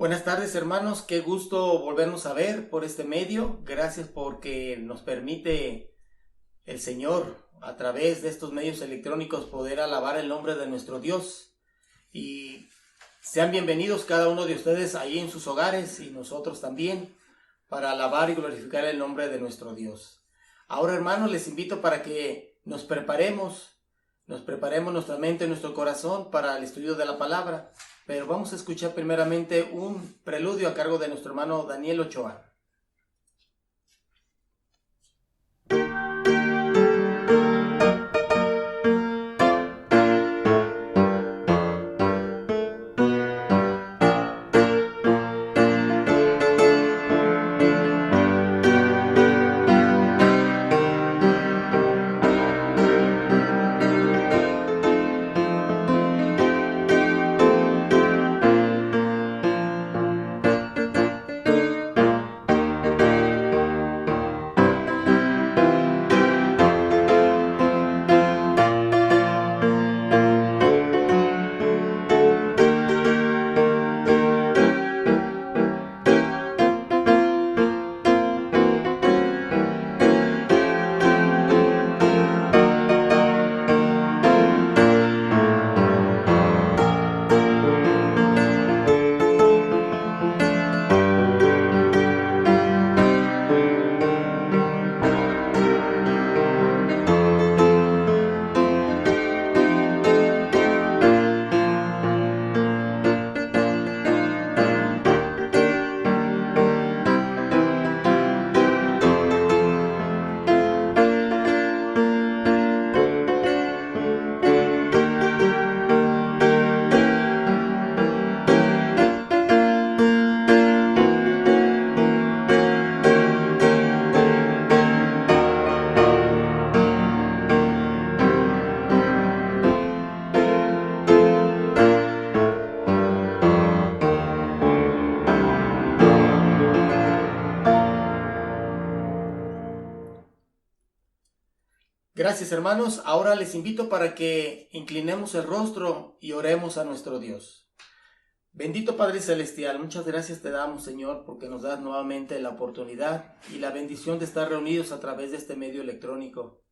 Buenas tardes, hermanos, qué gusto volvernos a ver por este medio. Gracias porque nos permite el Señor a través de estos medios electrónicos poder alabar el nombre de nuestro Dios. Y sean bienvenidos cada uno de ustedes ahí en sus hogares y nosotros también para alabar y glorificar el nombre de nuestro Dios. Ahora, hermanos, les invito para que nos preparemos nuestra mente y nuestro corazón para el estudio de la palabra. Pero vamos a escuchar primeramente un preludio a cargo de nuestro hermano Daniel Ochoa. Gracias, hermanos. Ahora les invito para que inclinemos el rostro y oremos a nuestro Dios. Bendito Padre Celestial, muchas gracias te damos, Señor, porque nos das nuevamente la oportunidad y la bendición de estar reunidos a través de este medio electrónico.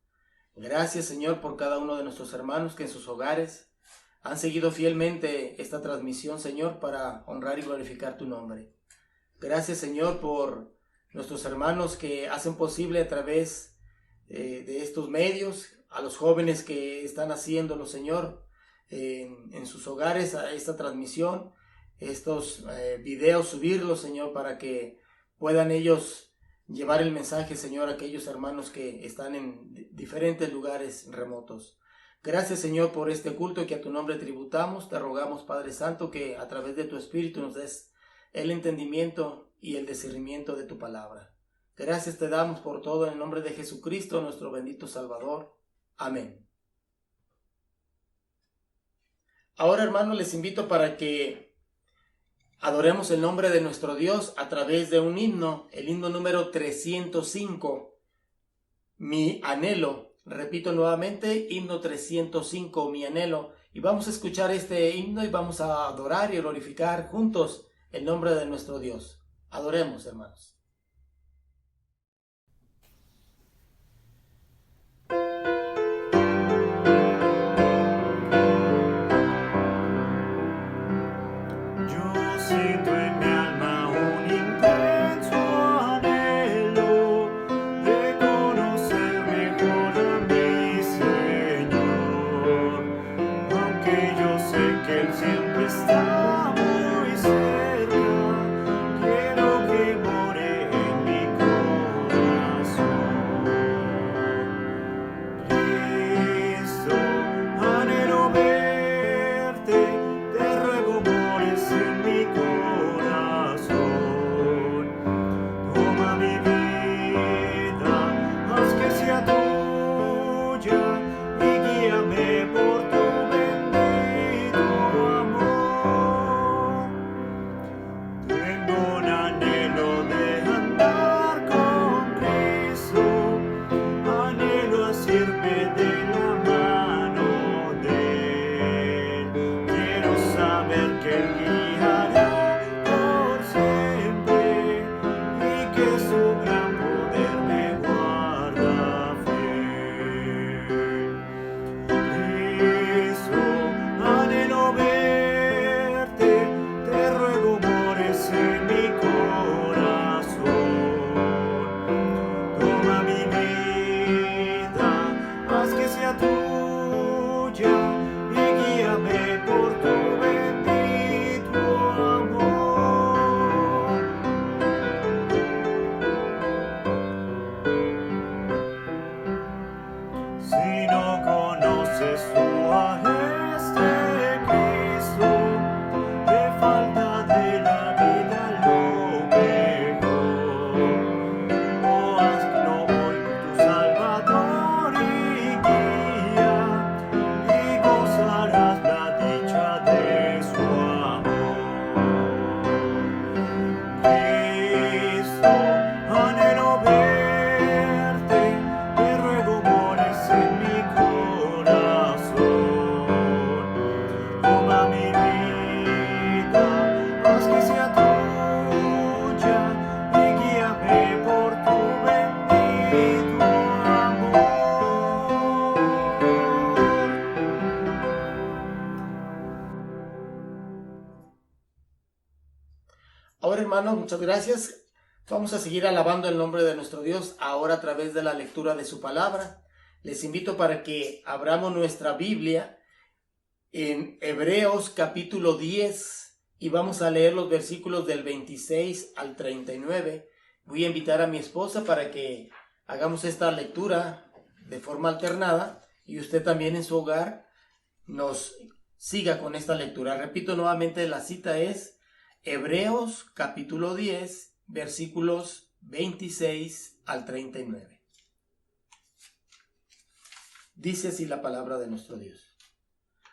Gracias, Señor, por cada uno de nuestros hermanos que en sus hogares han seguido fielmente esta transmisión, Señor, para honrar y glorificar tu nombre. Gracias, Señor, por nuestros hermanos que hacen posible a través de estos medios, a los jóvenes que están haciéndolo, Señor, en sus hogares, a esta transmisión, estos videos, subirlos, Señor, para que puedan ellos llevar el mensaje, Señor, a aquellos hermanos que están en diferentes lugares remotos. Gracias, Señor, por este culto que a tu nombre tributamos. Te rogamos, Padre Santo, que a través de tu Espíritu nos des el entendimiento y el discernimiento de tu palabra. Gracias te damos por todo en el nombre de Jesucristo, nuestro bendito Salvador. Amén. Ahora, hermanos, les invito para que adoremos el nombre de nuestro Dios a través de un himno, el himno número 305, Mi Anhelo. Repito nuevamente, himno 305, Mi Anhelo. Y vamos a escuchar este himno y vamos a adorar y glorificar juntos el nombre de nuestro Dios. Adoremos, hermanos. Siento en mi alma un intenso anhelo de conocer mejor a mi Señor, aunque yo sé que Él siempre está muy cerca, quiero que more que su gran poder me guarda fiel. Cristo, anhelo verte, te ruego mores en mi corazón. Toma mi vida, haz que sea tuya y guíame por tu bendito amor. Si no conoces tú a este Cristo, te falta de la vida lo mejor. Oh, hazlo hoy tu Salvador y guía, y gozarás la dicha de su amor. Cristo, anhelo verte, te ruego mores en mi corazón. Toma mi vida, haz que sea tuya y guíame por tu bendito amor. Ahora, hermanos, muchas gracias. Vamos a seguir alabando el nombre de nuestro Dios ahora a través de la lectura de su palabra. Les invito para que abramos nuestra Biblia en Hebreos capítulo 10 y vamos a leer los versículos del 26 al 39. Voy a invitar a mi esposa para que hagamos esta lectura de forma alternada y usted también en su hogar nos siga con esta lectura. Repito nuevamente, la cita es Hebreos capítulo 10, versículos 26 al 39. Dice así la palabra de nuestro Dios.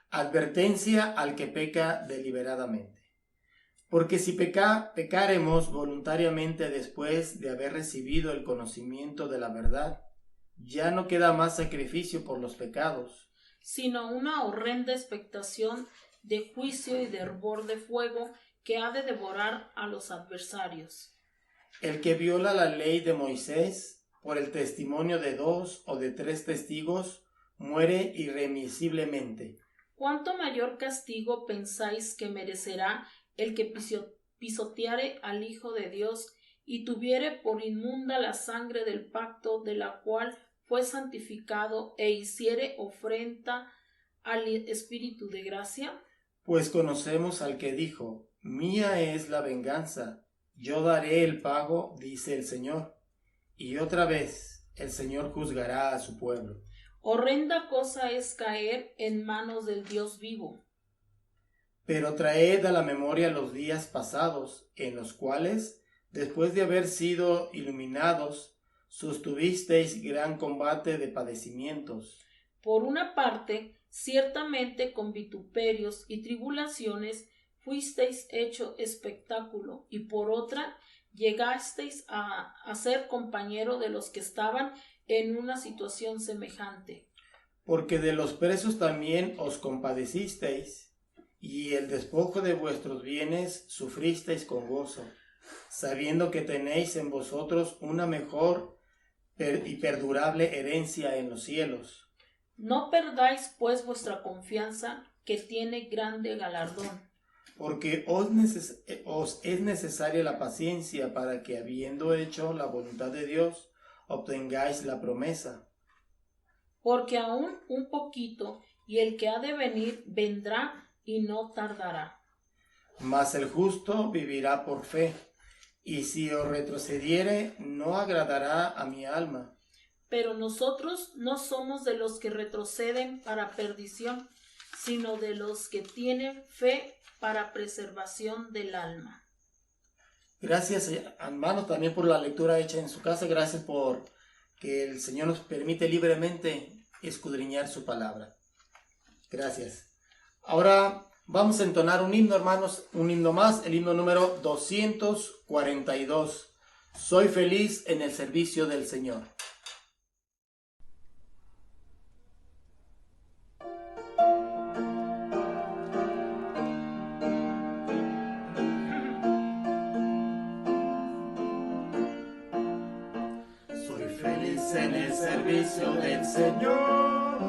Advertencia al que peca deliberadamente. Porque si pecaremos voluntariamente después de haber recibido el conocimiento de la verdad, ya no queda más sacrificio por los pecados, sino una horrenda expectación de juicio y de hervor de fuego que ha de devorar a los adversarios. El que viola la ley de Moisés por el testimonio de 2 o de 3 testigos muere irremisiblemente. ¿Cuánto mayor castigo pensáis que merecerá el que pisoteare al Hijo de Dios y tuviere por inmunda la sangre del pacto de la cual fue santificado e hiciere ofrenda al Espíritu de gracia? Pues conocemos al que dijo, mía es la venganza, yo daré el pago, dice el Señor. Y otra vez el Señor juzgará a su pueblo. Horrenda cosa es caer en manos del Dios vivo. Pero traed a la memoria los días pasados, en los cuales, después de haber sido iluminados, sostuvisteis gran combate de padecimientos. Por una parte, ciertamente con vituperios y tribulaciones fuisteis hecho espectáculo, y por otra, llegasteis a ser compañero de los que estaban en una situación semejante. Porque de los presos también os compadecisteis, y el despojo de vuestros bienes sufristeis con gozo, sabiendo que tenéis en vosotros una mejor y perdurable herencia en los cielos. No perdáis pues vuestra confianza, que tiene grande galardón. Porque os es necesaria la paciencia para que, habiendo hecho la voluntad de Dios, obtengáis la promesa. Porque aún un poquito, y el que ha de venir vendrá y no tardará. Mas el justo vivirá por fe, y si os retrocediere, no agradará a mi alma. Pero nosotros no somos de los que retroceden para perdición, sino de los que tienen fe para preservación del alma. Gracias, hermanos, también por la lectura hecha en su casa. Gracias por que el Señor nos permite libremente escudriñar su palabra. Gracias. Ahora vamos a entonar un himno, hermanos, un himno más, el himno número 242. Soy feliz en el servicio del Señor. feliz en el servicio del Señor,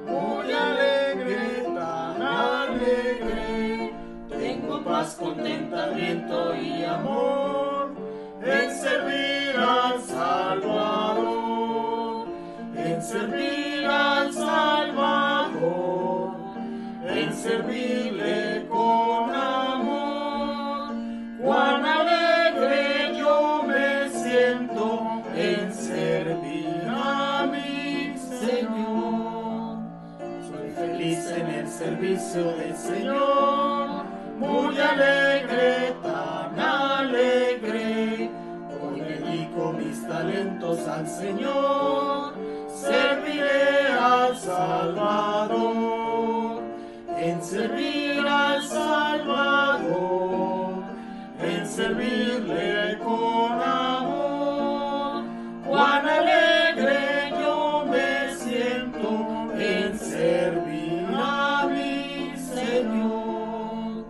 muy alegre, tan alegre. Tengo paz, contentamiento y amor en servir al Salvador, en servir al Salvador, en servirle con amor. Cuán alegre yo me siento en servir a mi Señor. Soy feliz en el servicio del Señor, muy alegre, tan alegre. Hoy dedico mis talentos al Señor, serviré al Salvador, en servir al Salvador, en servirle con amor. Cuán alegre yo me siento en servir a mi Señor.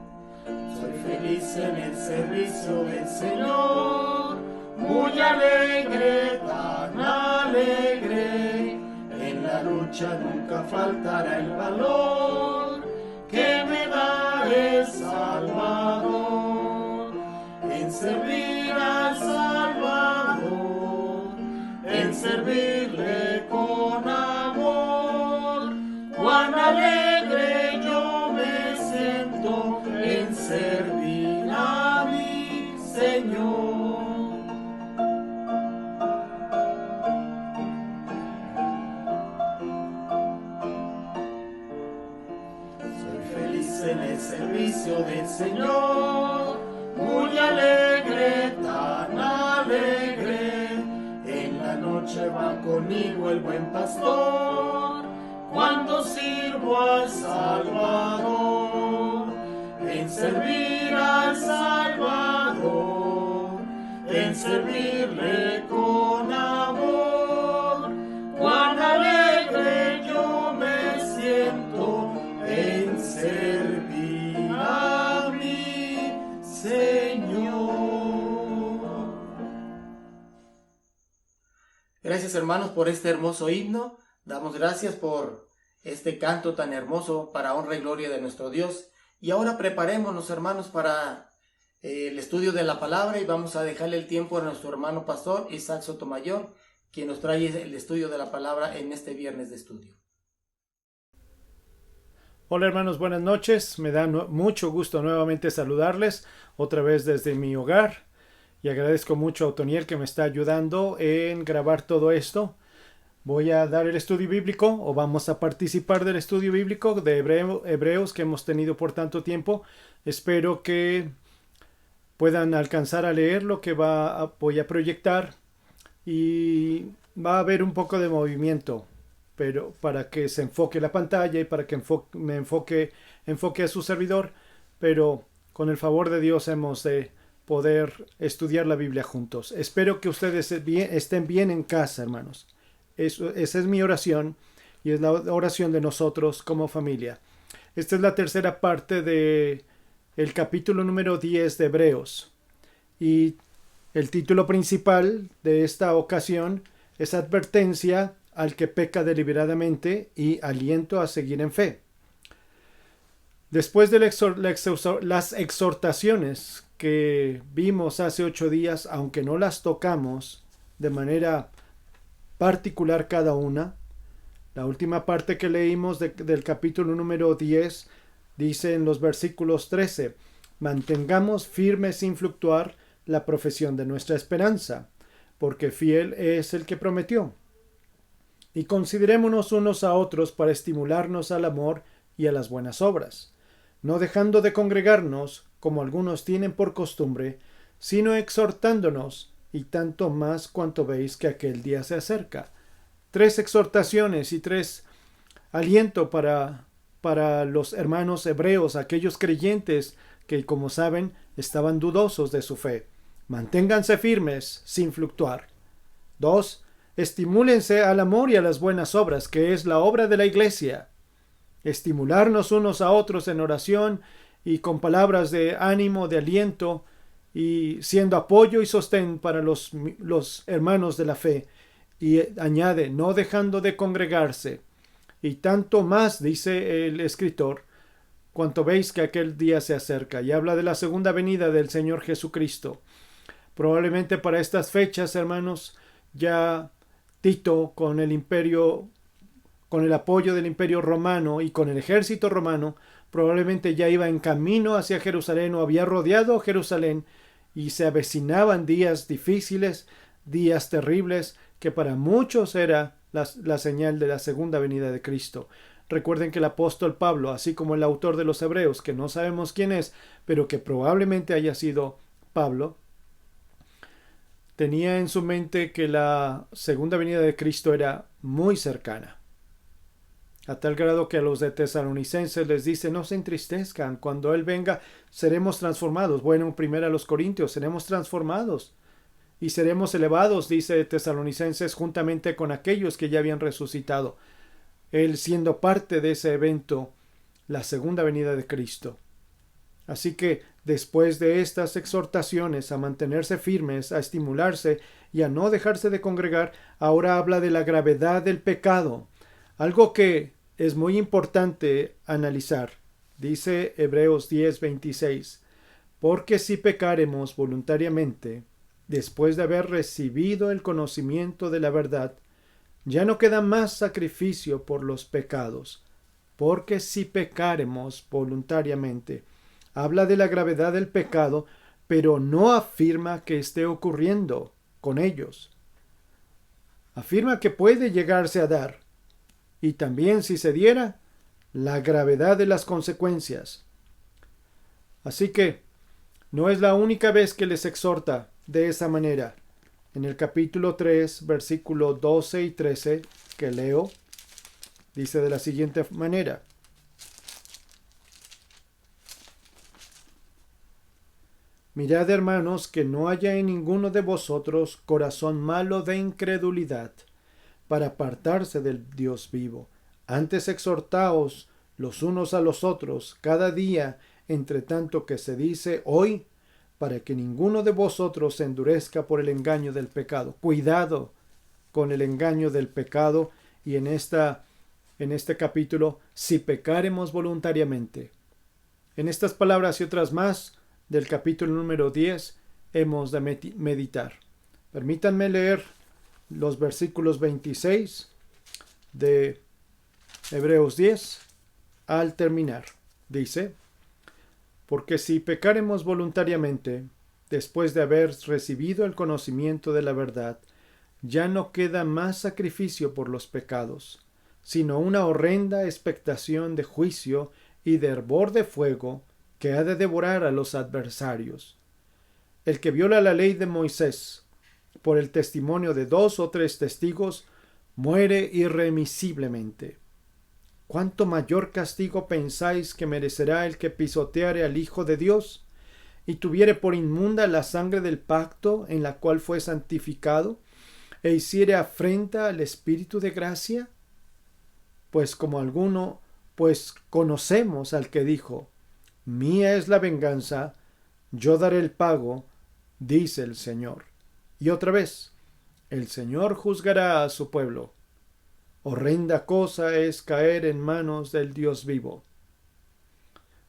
Soy feliz en el servicio del Señor, muy alegre, tan alegre. En la lucha nunca faltará el valor que me da el Salvador, en servir al Salvador, en servirle con amor. Cuán alegre yo me siento en servir a mi Señor. En el servicio del Señor, muy alegre, tan alegre. En la noche va conmigo el buen pastor, cuando sirvo al Salvador, en servir al Salvador, en servirle con amor. Cuán alegre yo me siento en servir a mi Señor. Gracias, hermanos, por este hermoso himno. Damos gracias por este canto tan hermoso para honra y gloria de nuestro Dios. Y ahora preparémonos, hermanos, para el estudio de la palabra, y vamos a dejarle el tiempo a nuestro hermano pastor Isaac Sotomayor, quien nos trae el estudio de la palabra en este viernes de estudio. Hola hermanos, buenas noches. Me da mucho gusto nuevamente saludarles otra vez desde mi hogar, y agradezco mucho a Otoniel que me está ayudando en grabar todo esto. Voy a dar el estudio bíblico, o vamos a participar del estudio bíblico de Hebreos que hemos tenido por tanto tiempo. Espero que puedan alcanzar a leer lo que voy a proyectar, y va a haber un poco de movimiento, pero para que se enfoque la pantalla y para que me enfoque a su servidor, pero con el favor de Dios hemos de poder estudiar la Biblia juntos. Espero que ustedes estén bien en casa, hermanos. Esa es mi oración, y es la oración de nosotros como familia. Esta es la tercera parte de el capítulo número 10 de Hebreos, y el título principal de esta ocasión es Advertencia al que peca deliberadamente y aliento a seguir en fe. Después de las exhortaciones que vimos hace 8 días, aunque no las tocamos de manera particular cada una, la última parte que leímos del capítulo número 10 dice en los versículos 13: mantengamos firme sin fluctuar la profesión de nuestra esperanza, porque fiel es el que prometió. Y considerémonos unos a otros para estimularnos al amor y a las buenas obras, no dejando de congregarnos, como algunos tienen por costumbre, sino exhortándonos, y tanto más cuanto veis que aquel día se acerca. 3 exhortaciones y 3 aliento para los hermanos hebreos, aquellos creyentes que, como saben, estaban dudosos de su fe. Manténganse firmes sin fluctuar. 2. Estimúlense al amor y a las buenas obras, que es la obra de la iglesia. Estimularnos unos a otros en oración y con palabras de ánimo, de aliento, y siendo apoyo y sostén para los hermanos de la fe. Y añade, no dejando de congregarse. Y tanto más, dice el escritor, cuanto veis que aquel día se acerca. Y habla de la segunda venida del Señor Jesucristo. Probablemente para estas fechas, hermanos, ya Tito, con el apoyo del imperio romano y con el ejército romano, probablemente ya iba en camino hacia Jerusalén o había rodeado Jerusalén, y se avecinaban días difíciles, días terribles, que para muchos era la señal de la segunda venida de Cristo. Recuerden que el apóstol Pablo, así como el autor de los Hebreos, que no sabemos quién es, pero que probablemente haya sido Pablo, tenía en su mente que la segunda venida de Cristo era muy cercana. A tal grado que a los de Tesalonicenses les dice, no se entristezcan, cuando Él venga seremos transformados. Bueno, primero a los Corintios, seremos transformados y seremos elevados, dice Tesalonicenses, juntamente con aquellos que ya habían resucitado. Él siendo parte de ese evento, la segunda venida de Cristo. Así que después de estas exhortaciones a mantenerse firmes, a estimularse y a no dejarse de congregar, ahora habla de la gravedad del pecado. Algo que es muy importante analizar. Dice Hebreos 10:26, porque si pecaremos voluntariamente, después de haber recibido el conocimiento de la verdad, ya no queda más sacrificio por los pecados. Porque si pecaremos voluntariamente, habla de la gravedad del pecado, pero no afirma que esté ocurriendo con ellos. Afirma que puede llegarse a dar, y también si se diera, la gravedad de las consecuencias. Así que no es la única vez que les exhorta de esa manera. En el capítulo 3, versículo 12 y 13, que leo, dice de la siguiente manera: mirad, hermanos, que no haya en ninguno de vosotros corazón malo de incredulidad, para apartarse del Dios vivo. Antes exhortaos los unos a los otros cada día, entre tanto que se dice hoy, para que ninguno de vosotros se endurezca por el engaño del pecado. Cuidado con el engaño del pecado. Y en este capítulo, si pecaremos voluntariamente. En estas palabras y otras más del capítulo número 10 hemos de meditar. Permítanme leer los versículos 26 de Hebreos 10 al terminar. Dice: porque si pecaremos voluntariamente, después de haber recibido el conocimiento de la verdad, ya no queda más sacrificio por los pecados, sino una horrenda expectación de juicio y de hervor de fuego que ha de devorar a los adversarios. El que viola la ley de Moisés por el testimonio de 2 o 3 testigos, muere irremisiblemente. ¿Cuánto mayor castigo pensáis que merecerá el que pisoteare al Hijo de Dios y tuviere por inmunda la sangre del pacto en la cual fue santificado e hiciere afrenta al Espíritu de gracia? Pues conocemos al que dijo: mía es la venganza, yo daré el pago, dice el Señor. Y otra vez, el Señor juzgará a su pueblo. Horrenda cosa es caer en manos del Dios vivo.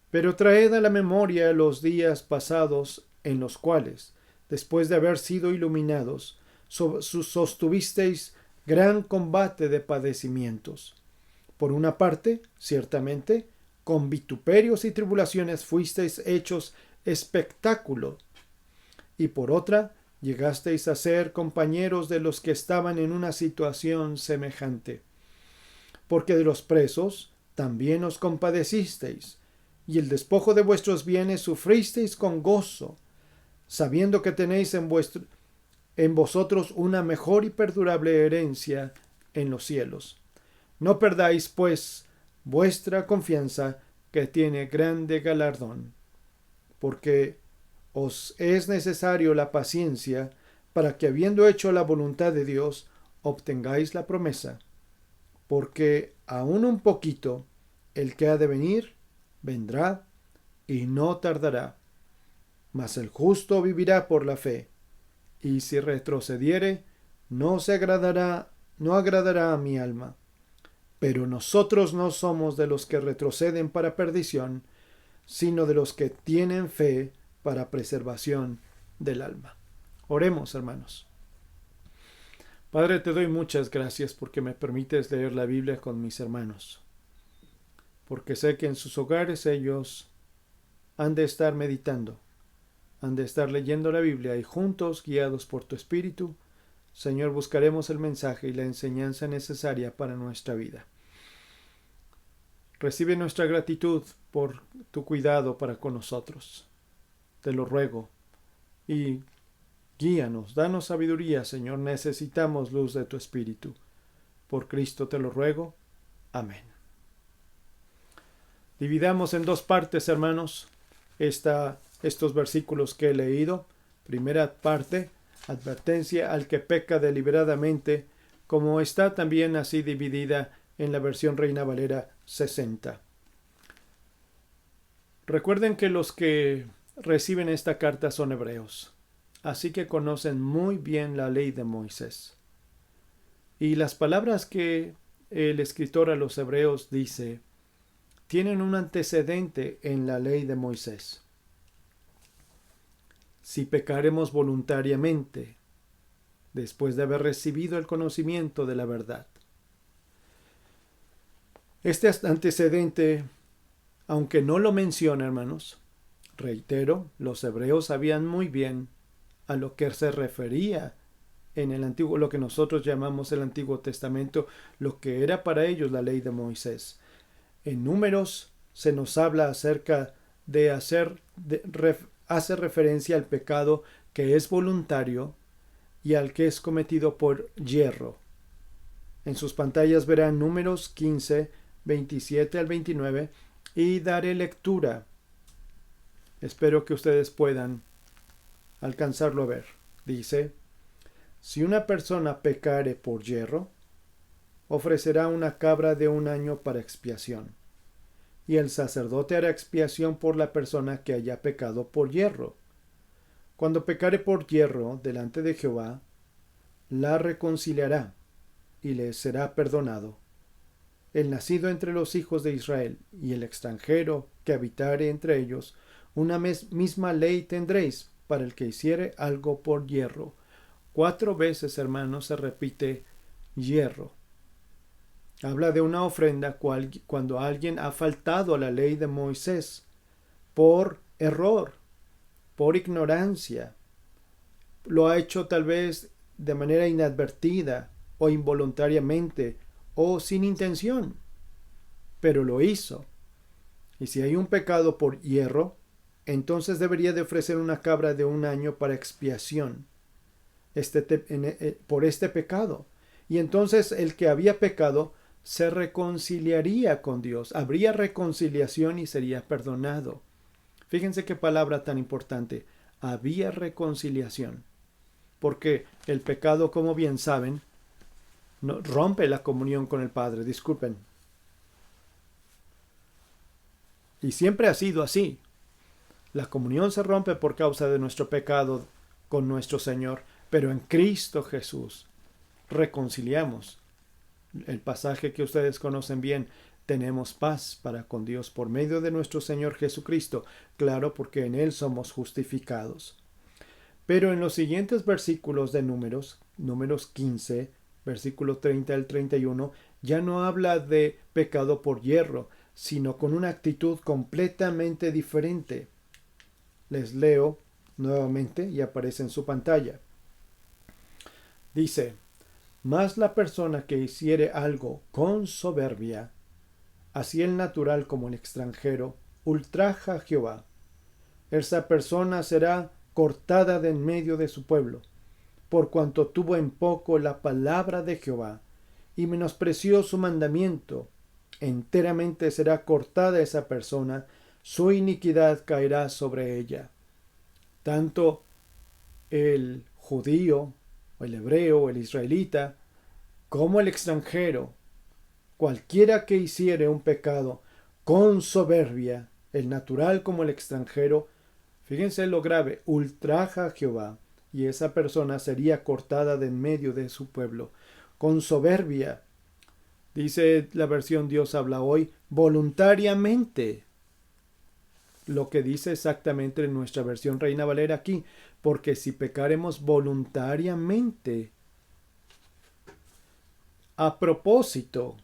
Pero traed a la memoria los días pasados en los cuales, después de haber sido iluminados, sostuvisteis gran combate de padecimientos. Por una parte, ciertamente, con vituperios y tribulaciones fuisteis hechos espectáculo, y por otra, llegasteis a ser compañeros de los que estaban en una situación semejante. Porque de los presos también os compadecisteis, y el despojo de vuestros bienes sufristeis con gozo, sabiendo que tenéis en vosotros una mejor y perdurable herencia en los cielos. No perdáis, pues, vuestra confianza, que tiene grande galardón, porque os es necesario la paciencia, para que, habiendo hecho la voluntad de Dios, obtengáis la promesa. Porque aún un poquito, el que ha de venir, vendrá, y no tardará. Mas el justo vivirá por la fe, y si retrocediere, no agradará a mi alma. Pero nosotros no somos de los que retroceden para perdición, sino de los que tienen fe para preservación del alma. Oremos, hermanos. Padre, te doy muchas gracias porque me permites leer la Biblia con mis hermanos, porque sé que en sus hogares ellos han de estar meditando, han de estar leyendo la Biblia y juntos, guiados por tu Espíritu, Señor, buscaremos el mensaje y la enseñanza necesaria para nuestra vida. Recibe nuestra gratitud por tu cuidado para con nosotros. Te lo ruego. Y guíanos, danos sabiduría, Señor. Necesitamos luz de tu Espíritu. Por Cristo te lo ruego. Amén. Dividamos en dos partes, hermanos, estos versículos que he leído. Primera parte, advertencia al que peca deliberadamente, como está también así dividida en la versión Reina Valera 60. Recuerden que los que reciben esta carta son hebreos, así que conocen muy bien la ley de Moisés. Y las palabras que el escritor a los hebreos dice tienen un antecedente en la ley de Moisés. Si pecaremos voluntariamente, después de haber recibido el conocimiento de la verdad. Este antecedente, aunque no lo menciona, hermanos, reitero, los hebreos sabían muy bien a lo que se refería en el antiguo, lo que nosotros llamamos el Antiguo Testamento, lo que era para ellos la ley de Moisés. En Números se nos habla acerca de hace referencia al pecado que es voluntario y al que es cometido por yerro. En sus pantallas verán Números 15, 27 al 29 y daré lectura. Espero que ustedes puedan alcanzarlo a ver. Dice: si una persona pecare por yerro, ofrecerá una cabra de 1 año para expiación, y el sacerdote hará expiación por la persona que haya pecado por yerro. Cuando pecare por yerro delante de Jehová, la reconciliará y le será perdonado. El nacido entre los hijos de Israel y el extranjero que habitare entre ellos, una misma ley tendréis para el que hiciere algo por yerro. 4 veces, hermanos, se repite yerro. Habla de una ofrenda cuando alguien ha faltado a la ley de Moisés por error, por ignorancia. Lo ha hecho tal vez de manera inadvertida o involuntariamente o sin intención, pero lo hizo. Y si hay un pecado por yerro, entonces debería de ofrecer una cabra de 1 año para expiación por este pecado. Y entonces el que había pecado se reconciliaría con Dios. Habría reconciliación y sería perdonado. Fíjense qué palabra tan importante. Había reconciliación. Porque el pecado, como bien saben, no, rompe la comunión con el Padre. Disculpen. Y siempre ha sido así. La comunión se rompe por causa de nuestro pecado con nuestro Señor. Pero en Cristo Jesús reconciliamos. El pasaje que ustedes conocen bien, tenemos paz para con Dios por medio de nuestro Señor Jesucristo, claro, porque en Él somos justificados. Pero en los siguientes versículos de Números 15, versículo 30 al 31, ya no habla de pecado por yerro, sino con una actitud completamente diferente. Les leo nuevamente y aparece en su pantalla. Dice: mas la persona que hiciere algo con soberbia, así el natural como el extranjero, ultraja a Jehová. Esa persona será cortada de en medio de su pueblo, por cuanto tuvo en poco la palabra de Jehová, y menospreció su mandamiento. Enteramente será cortada esa persona, su iniquidad caerá sobre ella. Tanto el judío, el hebreo, el israelita, como el extranjero, cualquiera que hiciere un pecado con soberbia, el natural como el extranjero, fíjense lo grave, ultraja a Jehová, y esa persona sería cortada de en medio de su pueblo. Con soberbia, dice la versión Dios habla hoy, voluntariamente. Lo que dice exactamente en nuestra versión Reina Valera aquí, porque si pecaremos voluntariamente, a propósito,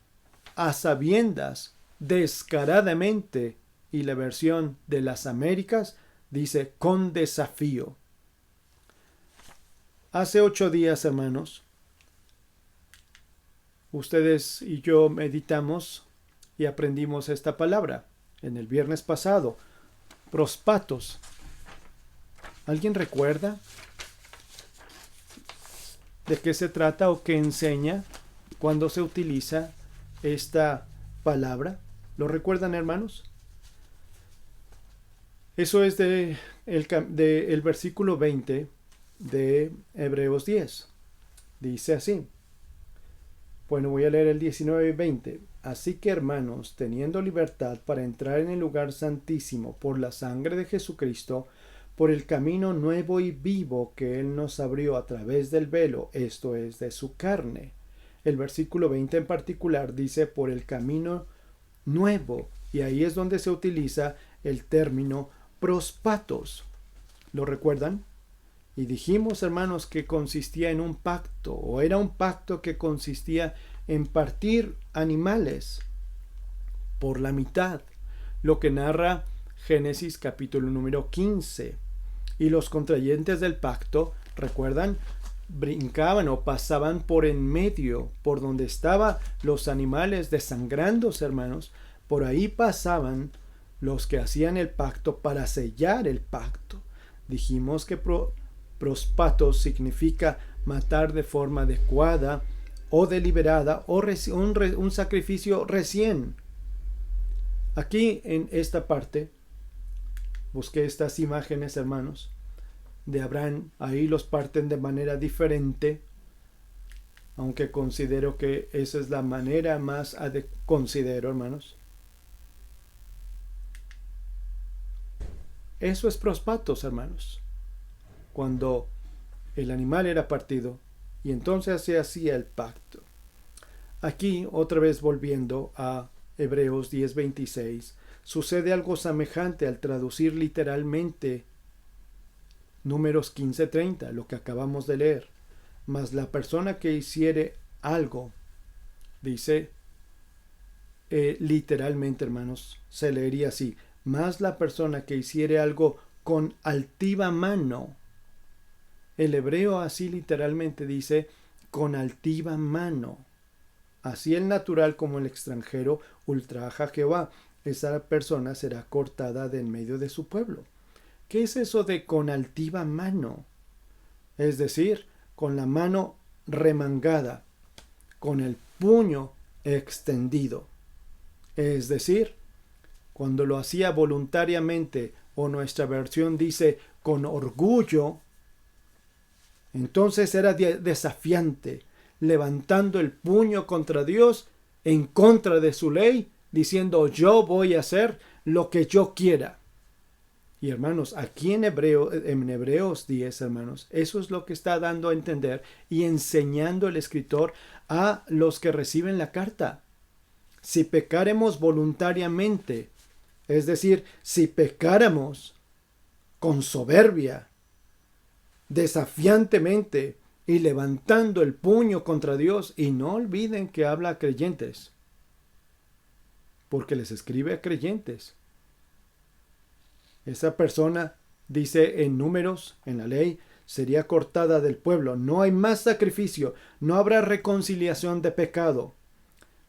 a sabiendas, descaradamente, y la versión de las Américas dice con desafío. Hace 8 días, hermanos, ustedes y yo meditamos y aprendimos esta palabra en el viernes pasado, prospatos. ¿Alguien recuerda de qué se trata o qué enseña cuando se utiliza esta palabra? ¿Lo recuerdan, hermanos? Eso es de el versículo 20 de Hebreos 10. Dice así. Bueno, voy a leer el 19 y 20. Así que, hermanos, teniendo libertad para entrar en el lugar santísimo por la sangre de Jesucristo, por el camino nuevo y vivo que Él nos abrió a través del velo, esto es, de su carne. El versículo 20 en particular dice por el camino nuevo, y ahí es donde se utiliza el término prospatos. ¿Lo recuerdan? Y dijimos, hermanos, que consistía en un pacto, o era un pacto que consistía en partir animales por la mitad, lo que narra Génesis capítulo número 15. Y los contrayentes del pacto, ¿recuerdan? Brincaban o pasaban por en medio, por donde estaban los animales desangrándose, hermanos. Por ahí pasaban los que hacían el pacto para sellar el pacto. Dijimos que prospatos significa matar de forma adecuada o deliberada o un sacrificio recién. Aquí en esta parte busqué estas imágenes, hermanos, de Abraham. Ahí los parten de manera diferente, aunque considero que esa es la manera más considero, hermanos. Eso es prospatos, hermanos. Cuando el animal era partido y entonces se hacía el pacto. Aquí, otra vez volviendo a Hebreos 10:26, sucede algo semejante al traducir literalmente Números 15:30, lo que acabamos de leer. Mas la persona que hiciere algo, dice literalmente, hermanos, se leería así, mas la persona que hiciere algo con altiva mano. El hebreo así literalmente dice con altiva mano. Así el natural como el extranjero ultraja a Jehová. Esa persona será cortada de en medio de su pueblo. ¿Qué es eso de con altiva mano? Es decir, con la mano remangada, con el puño extendido. Es decir, cuando lo hacía voluntariamente, o nuestra versión dice con orgullo, entonces era desafiante, levantando el puño contra Dios, en contra de su ley, diciendo yo voy a hacer lo que yo quiera. Y hermanos, aquí en Hebreos 10, hermanos, eso es lo que está dando a entender y enseñando el escritor a los que reciben la carta. Si pecáremos voluntariamente, es decir, si pecáramos con soberbia, desafiantemente y levantando el puño contra Dios, y no olviden que habla a creyentes, porque les escribe a creyentes. Esa persona, dice en Números, en la ley, sería cortada del pueblo. No hay más sacrificio, no habrá reconciliación de pecado,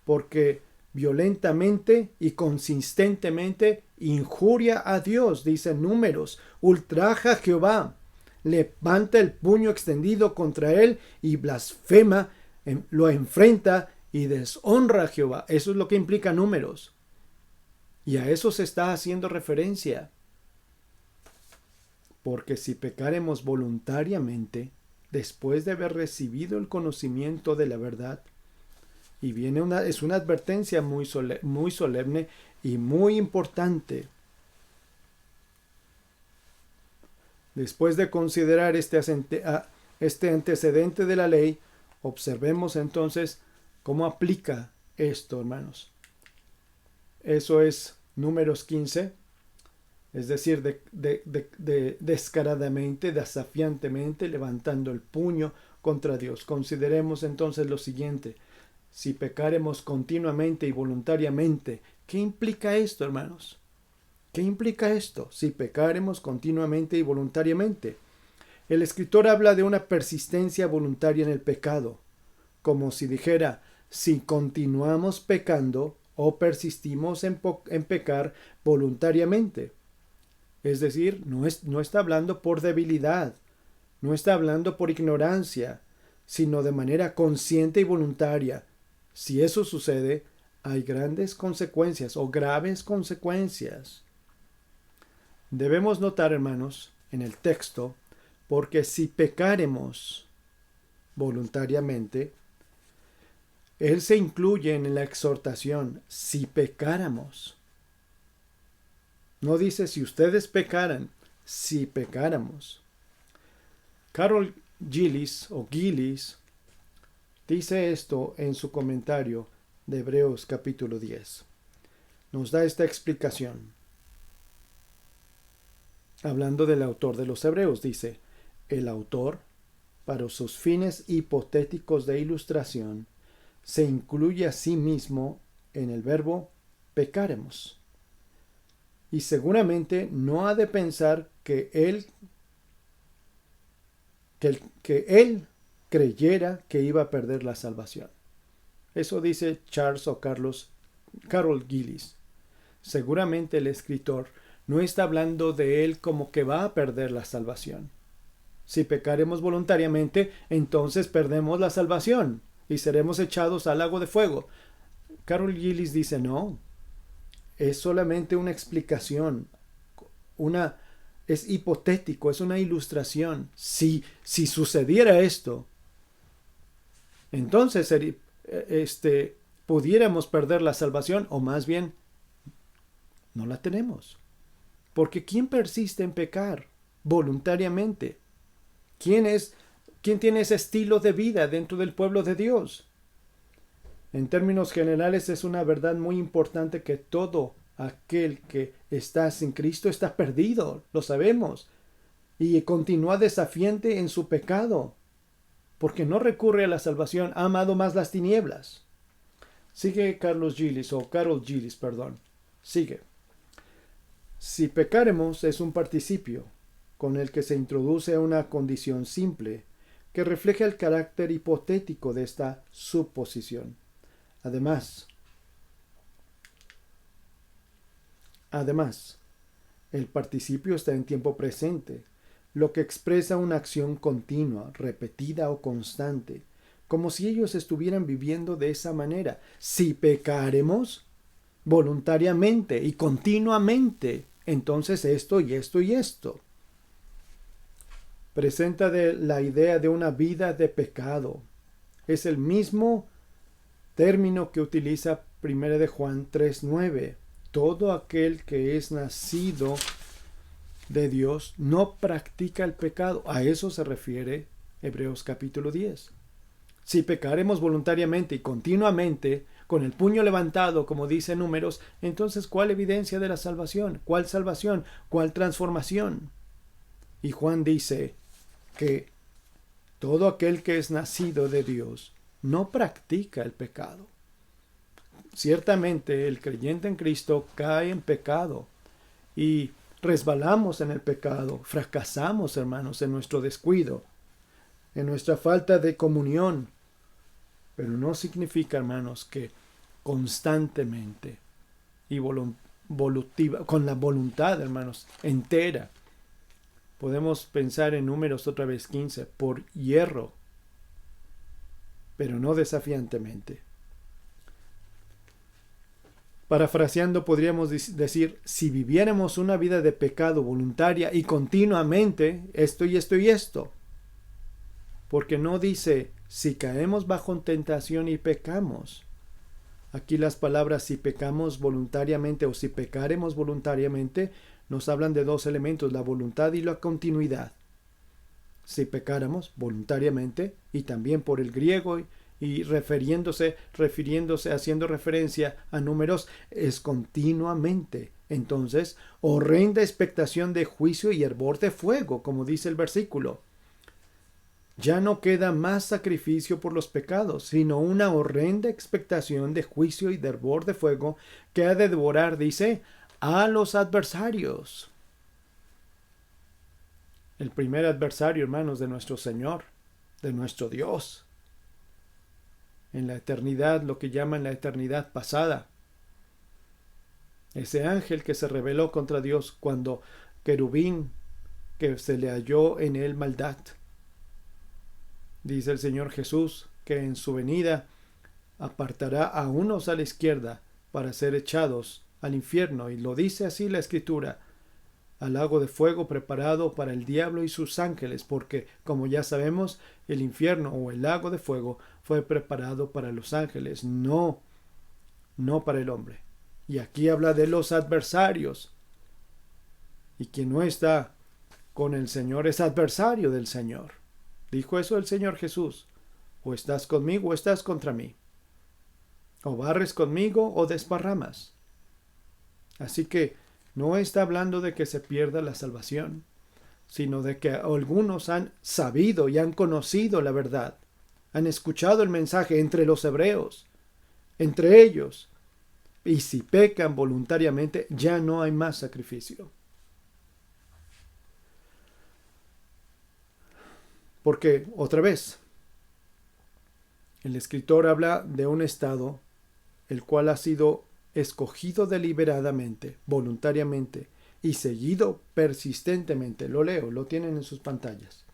porque violentamente y consistentemente injuria a Dios, dice Números, ultraja a Jehová, levanta el puño extendido contra él y blasfema, lo enfrenta y deshonra a Jehová. Eso es lo que implica Números. Y a eso se está haciendo referencia. Porque si pecaremos voluntariamente, después de haber recibido el conocimiento de la verdad, y viene es una advertencia muy solemne y muy importante. Después de considerar este antecedente de la ley, observemos entonces cómo aplica esto, hermanos. Eso es Números 15, es decir, descaradamente, desafiantemente, levantando el puño contra Dios. Consideremos entonces lo siguiente: si pecaremos continuamente y voluntariamente, ¿qué implica esto, hermanos? ¿Qué implica esto? Si pecaremos continuamente y voluntariamente. El escritor habla de una persistencia voluntaria en el pecado, como si dijera: si continuamos pecando o persistimos en pecar voluntariamente. Es decir, no está hablando por debilidad, no está hablando por ignorancia, sino de manera consciente y voluntaria. Si eso sucede, hay grandes consecuencias o graves consecuencias. Debemos notar, hermanos, en el texto, porque si pecaremos voluntariamente, él se incluye en la exhortación, si pecáramos. No dice si ustedes pecaran, si pecáramos. Carol Gillis dice esto en su comentario de Hebreos capítulo 10. Nos da esta explicación. Hablando del autor de los Hebreos, dice: el autor, para sus fines hipotéticos de ilustración, se incluye a sí mismo en el verbo pecaremos. Y seguramente no ha de pensar que él creyera que iba a perder la salvación. Eso dice Carol Gillis. Seguramente el escritor no está hablando de él como que va a perder la salvación. Si pecaremos voluntariamente, entonces perdemos la salvación y seremos echados al lago de fuego. Carol Gillis dice: no, es solamente una explicación, es hipotético, es una ilustración. Si sucediera esto, entonces pudiéramos perder la salvación, o más bien no la tenemos. Porque ¿quién persiste en pecar voluntariamente? ¿Quién tiene ese estilo de vida dentro del pueblo de Dios? En términos generales, es una verdad muy importante que todo aquel que está sin Cristo está perdido, lo sabemos, y continúa desafiante en su pecado, porque no recurre a la salvación, ha amado más las tinieblas. Sigue Carol Gillis, sigue. Si pecaremos es un participio con el que se introduce una condición simple que refleja el carácter hipotético de esta suposición. Además, el participio está en tiempo presente, lo que expresa una acción continua, repetida o constante, como si ellos estuvieran viviendo de esa manera. Si pecaremos voluntariamente y continuamente, entonces esto y esto y esto. Presenta la idea de una vida de pecado. Es el mismo término que utiliza 1 de Juan 3:9. Todo aquel que es nacido de Dios no practica el pecado. A eso se refiere Hebreos capítulo 10. Si pecaremos voluntariamente y continuamente, con el puño levantado, como dice Números, entonces ¿cuál evidencia de la salvación? ¿Cuál salvación? ¿Cuál transformación? Y Juan dice que todo aquel que es nacido de Dios no practica el pecado. Ciertamente el creyente en Cristo cae en pecado y resbalamos en el pecado, fracasamos, hermanos, en nuestro descuido, en nuestra falta de comunión. Pero no significa, hermanos, que constantemente y con la voluntad, hermanos, entera. Podemos pensar en Números otra vez 15, por hierro, pero no desafiantemente. Parafraseando, podríamos decir, si viviéramos una vida de pecado voluntaria y continuamente, esto y esto y esto. Porque no dice, si caemos bajo tentación y pecamos. Aquí las palabras si pecamos voluntariamente o si pecaremos voluntariamente nos hablan de dos elementos, la voluntad y la continuidad. Si pecáramos voluntariamente, y también por el griego y refiriéndose, haciendo referencia a números, es continuamente. Entonces, horrenda expectación de juicio y hervor de fuego, como dice el versículo. Ya no queda más sacrificio por los pecados, sino una horrenda expectación de juicio y de hervor de fuego que ha de devorar, dice, a los adversarios. El primer adversario, hermanos, de nuestro Señor, de nuestro Dios. En la eternidad, lo que llaman la eternidad pasada. Ese ángel que se rebeló contra Dios cuando querubín, que se le halló en él maldad. Dice el Señor Jesús que en su venida apartará a unos a la izquierda para ser echados al infierno, y lo dice así la Escritura, al lago de fuego preparado para el diablo y sus ángeles, porque, como ya sabemos, el infierno o el lago de fuego fue preparado para los ángeles, no para el hombre. Y aquí habla de los adversarios. Y quien no está con el Señor es adversario del Señor. Dijo eso el Señor Jesús. O estás conmigo o estás contra mí. O barres conmigo o desparramas. Así que no está hablando de que se pierda la salvación, sino de que algunos han sabido y han conocido la verdad. Han escuchado el mensaje entre los hebreos, entre ellos. Y si pecan voluntariamente, ya no hay más sacrificio. Porque, otra vez, el escritor habla de un estado el cual ha sido escogido deliberadamente, voluntariamente y seguido persistentemente. Lo leo, lo tienen en sus pantallas.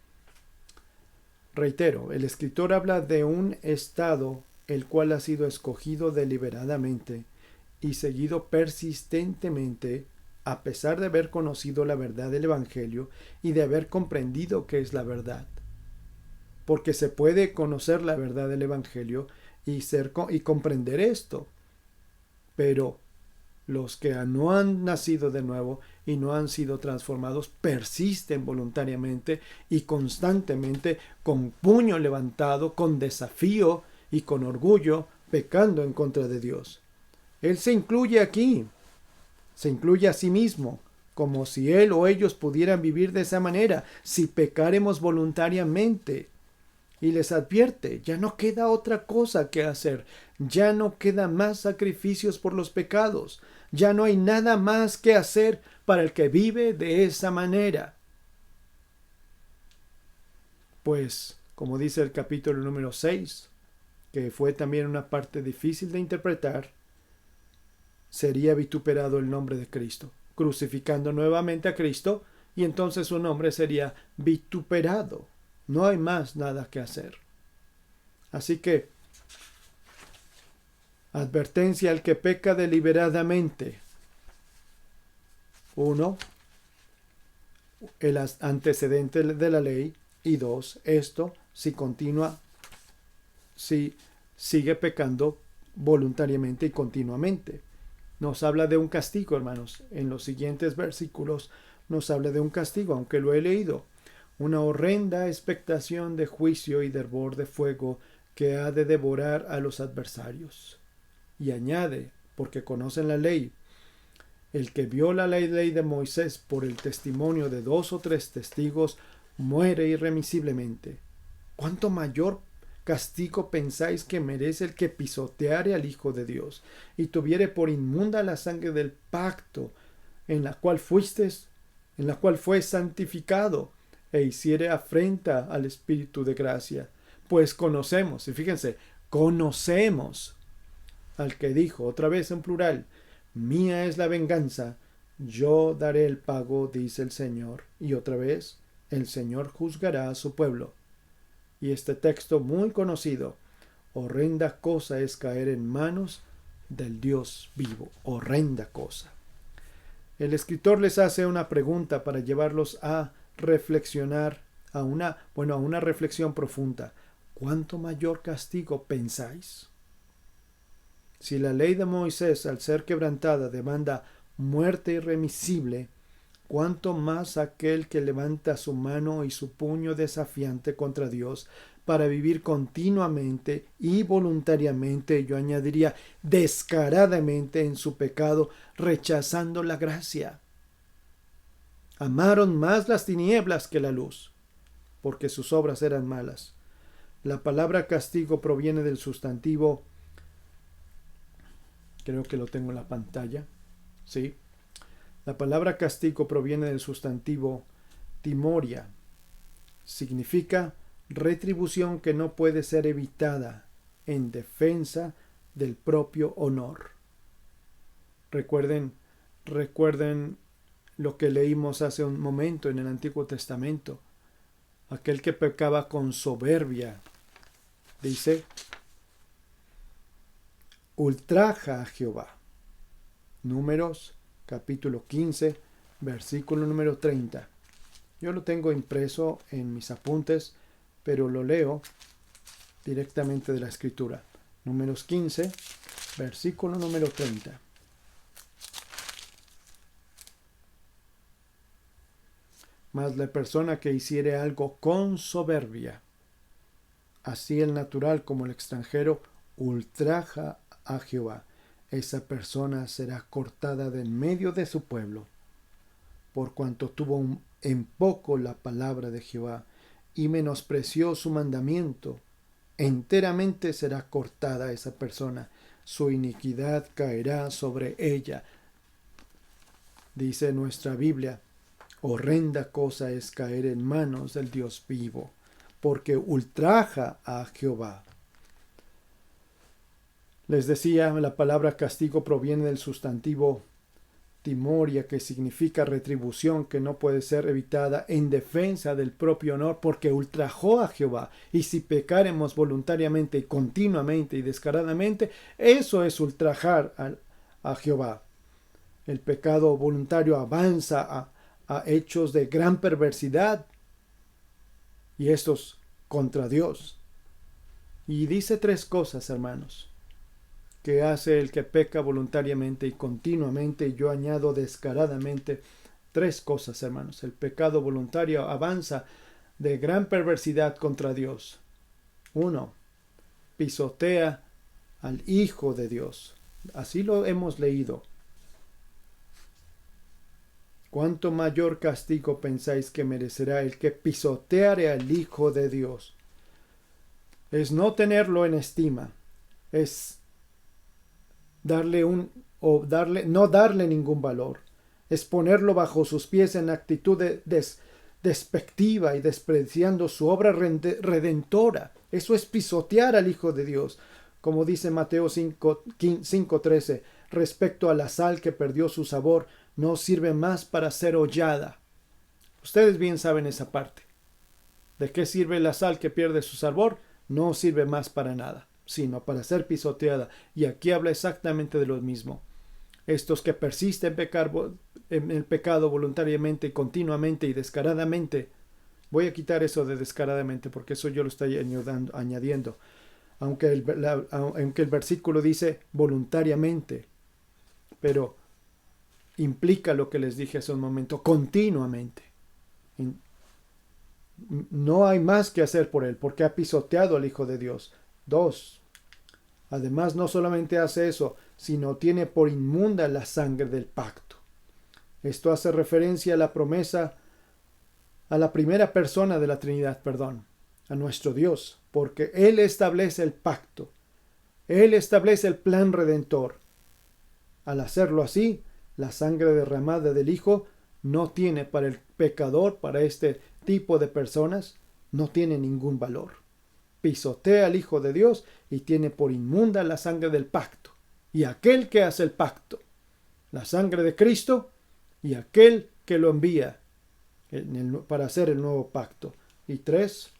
Reitero, el escritor habla de un estado el cual ha sido escogido deliberadamente y seguido persistentemente, a pesar de haber conocido la verdad del Evangelio y de haber comprendido qué es la verdad. Porque se puede conocer la verdad del Evangelio y comprender esto. Pero los que no han nacido de nuevo y no han sido transformados persisten voluntariamente y constantemente con puño levantado, con desafío y con orgullo, pecando en contra de Dios. Él se incluye aquí, se incluye a sí mismo, como si él o ellos pudieran vivir de esa manera, si pecáremos voluntariamente. Y les advierte, ya no queda otra cosa que hacer, ya no queda más sacrificios por los pecados, ya no hay nada más que hacer para el que vive de esa manera. Pues, como dice el capítulo número 6, que fue también una parte difícil de interpretar, sería vituperado el nombre de Cristo, crucificando nuevamente a Cristo, y entonces su nombre sería vituperado. No hay más nada que hacer. Así que, advertencia al que peca deliberadamente. 1. El antecedente de la ley. Y 2. Esto si sigue pecando voluntariamente y continuamente. Nos habla de un castigo, hermanos. En los siguientes versículos nos habla de un castigo, aunque lo he leído. Una horrenda expectación de juicio y de hervor de fuego que ha de devorar a los adversarios. Y añade, porque conocen la ley, el que viola la ley de Moisés por el testimonio de 2 o 3 testigos muere irremisiblemente. ¿Cuánto mayor castigo pensáis que merece el que pisoteare al Hijo de Dios y tuviere por inmunda la sangre del pacto en la cual fue santificado, e hiciere afrenta al Espíritu de gracia? Pues conocemos, y fíjense, conocemos al que dijo, otra vez en plural, mía es la venganza, yo daré el pago, dice el Señor. Y otra vez, el Señor juzgará a su pueblo. Y este texto muy conocido, horrenda cosa es caer en manos del Dios vivo, horrenda cosa. El escritor les hace una pregunta para llevarlos a reflexionar, a una reflexión profunda. ¿Cuánto mayor castigo pensáis? Si la ley de Moisés, al ser quebrantada, demanda muerte irremisible, cuánto más aquel que levanta su mano y su puño desafiante contra Dios para vivir continuamente y voluntariamente, yo añadiría descaradamente en su pecado, rechazando la gracia. Amaron más las tinieblas que la luz, porque sus obras eran malas. La palabra castigo proviene del sustantivo, creo que lo tengo en la pantalla, ¿sí? La palabra castigo proviene del sustantivo timoria. Significa retribución que no puede ser evitada en defensa del propio honor. Recuerden lo que leímos hace un momento en el Antiguo Testamento. Aquel que pecaba con soberbia, dice, ultraja a Jehová. Números capítulo 15, versículo número 30. Yo lo tengo impreso en mis apuntes, pero lo leo directamente de la Escritura. Números 15, versículo número 30. Mas la persona que hiciere algo con soberbia, así el natural como el extranjero, ultraja a Jehová. Esa persona será cortada de en medio de su pueblo, por cuanto tuvo en poco la palabra de Jehová y menospreció su mandamiento. Enteramente será cortada esa persona, su iniquidad caerá sobre ella. Dice nuestra Biblia, horrenda cosa es caer en manos del Dios vivo, porque ultraja a Jehová. Les decía, la palabra castigo proviene del sustantivo timoria, que significa retribución que no puede ser evitada en defensa del propio honor, porque ultrajó a Jehová. Y si pecaremos voluntariamente y continuamente y descaradamente, eso es ultrajar a Jehová. El pecado voluntario avanza a hechos de gran perversidad, y estos contra Dios. Y dice tres cosas, hermanos, que hace el que peca voluntariamente y continuamente. Yo añado descaradamente tres cosas, hermanos. El pecado voluntario avanza de gran perversidad contra Dios. 1. Pisotea al Hijo de Dios. Así lo hemos leído. ¿Cuánto mayor castigo pensáis que merecerá el que pisoteare al Hijo de Dios? Es no tenerlo en estima. Es no darle ningún valor. Es ponerlo bajo sus pies en actitud despectiva y despreciando su obra redentora. Eso es pisotear al Hijo de Dios. Como dice Mateo 5:13, respecto a la sal que perdió su sabor, no sirve más para ser hollada. Ustedes bien saben esa parte. ¿De qué sirve la sal que pierde su sabor? No sirve más para nada, sino para ser pisoteada. Y aquí habla exactamente de lo mismo. Estos que persisten en el pecado voluntariamente, continuamente y descaradamente. Voy a quitar eso de descaradamente, porque eso yo lo estoy añadiendo. Aunque el versículo dice voluntariamente, pero implica lo que les dije hace un momento, continuamente. No hay más que hacer por él, porque ha pisoteado al Hijo de Dios. 2. Además, no solamente hace eso, sino tiene por inmunda la sangre del pacto. Esto hace referencia a la promesa, a la primera persona de la Trinidad, a nuestro Dios, porque Él establece el pacto. Él establece el plan redentor. Al hacerlo así, la sangre derramada del Hijo no tiene para el pecador, para este tipo de personas, no tiene ningún valor. Pisotea al Hijo de Dios y tiene por inmunda la sangre del pacto. Y aquel que hace el pacto, la sangre de Cristo, y aquel que lo envía para hacer el nuevo pacto. Y 3,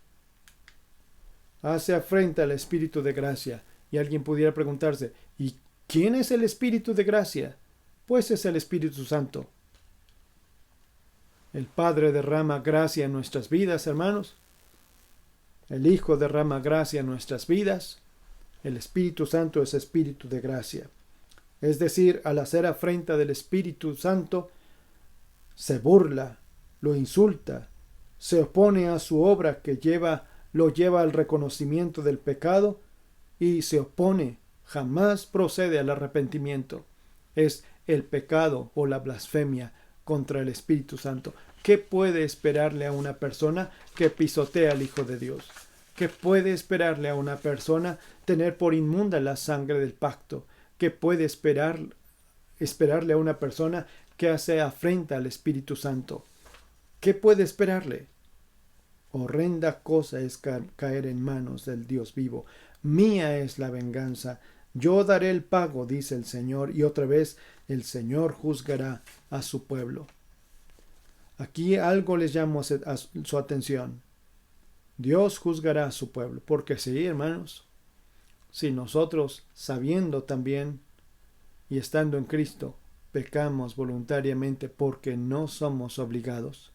hace afrenta al Espíritu de gracia. Y alguien pudiera preguntarse, ¿y quién es el Espíritu de gracia? Pues es el Espíritu Santo. El Padre derrama gracia en nuestras vidas, hermanos. El Hijo derrama gracia en nuestras vidas. El Espíritu Santo es Espíritu de gracia. Es decir, al hacer afrenta del Espíritu Santo, se burla, lo insulta, se opone a su obra que lo lleva al reconocimiento del pecado y se opone, jamás procede al arrepentimiento. Es el pecado o la blasfemia contra el Espíritu Santo. ¿Qué puede esperarle a una persona que pisotea al Hijo de Dios? ¿Qué puede esperarle a una persona tener por inmunda la sangre del pacto? ¿Qué puede esperarle a una persona que hace afrenta al Espíritu Santo? ¿Qué puede esperarle? Horrenda cosa es caer en manos del Dios vivo. Mía es la venganza. Yo daré el pago, dice el Señor, y otra vez el Señor juzgará a su pueblo. Aquí algo les llamo a su atención. Dios juzgará a su pueblo, porque sí, hermanos, si nosotros, sabiendo también y estando en Cristo, pecamos voluntariamente porque no somos obligados.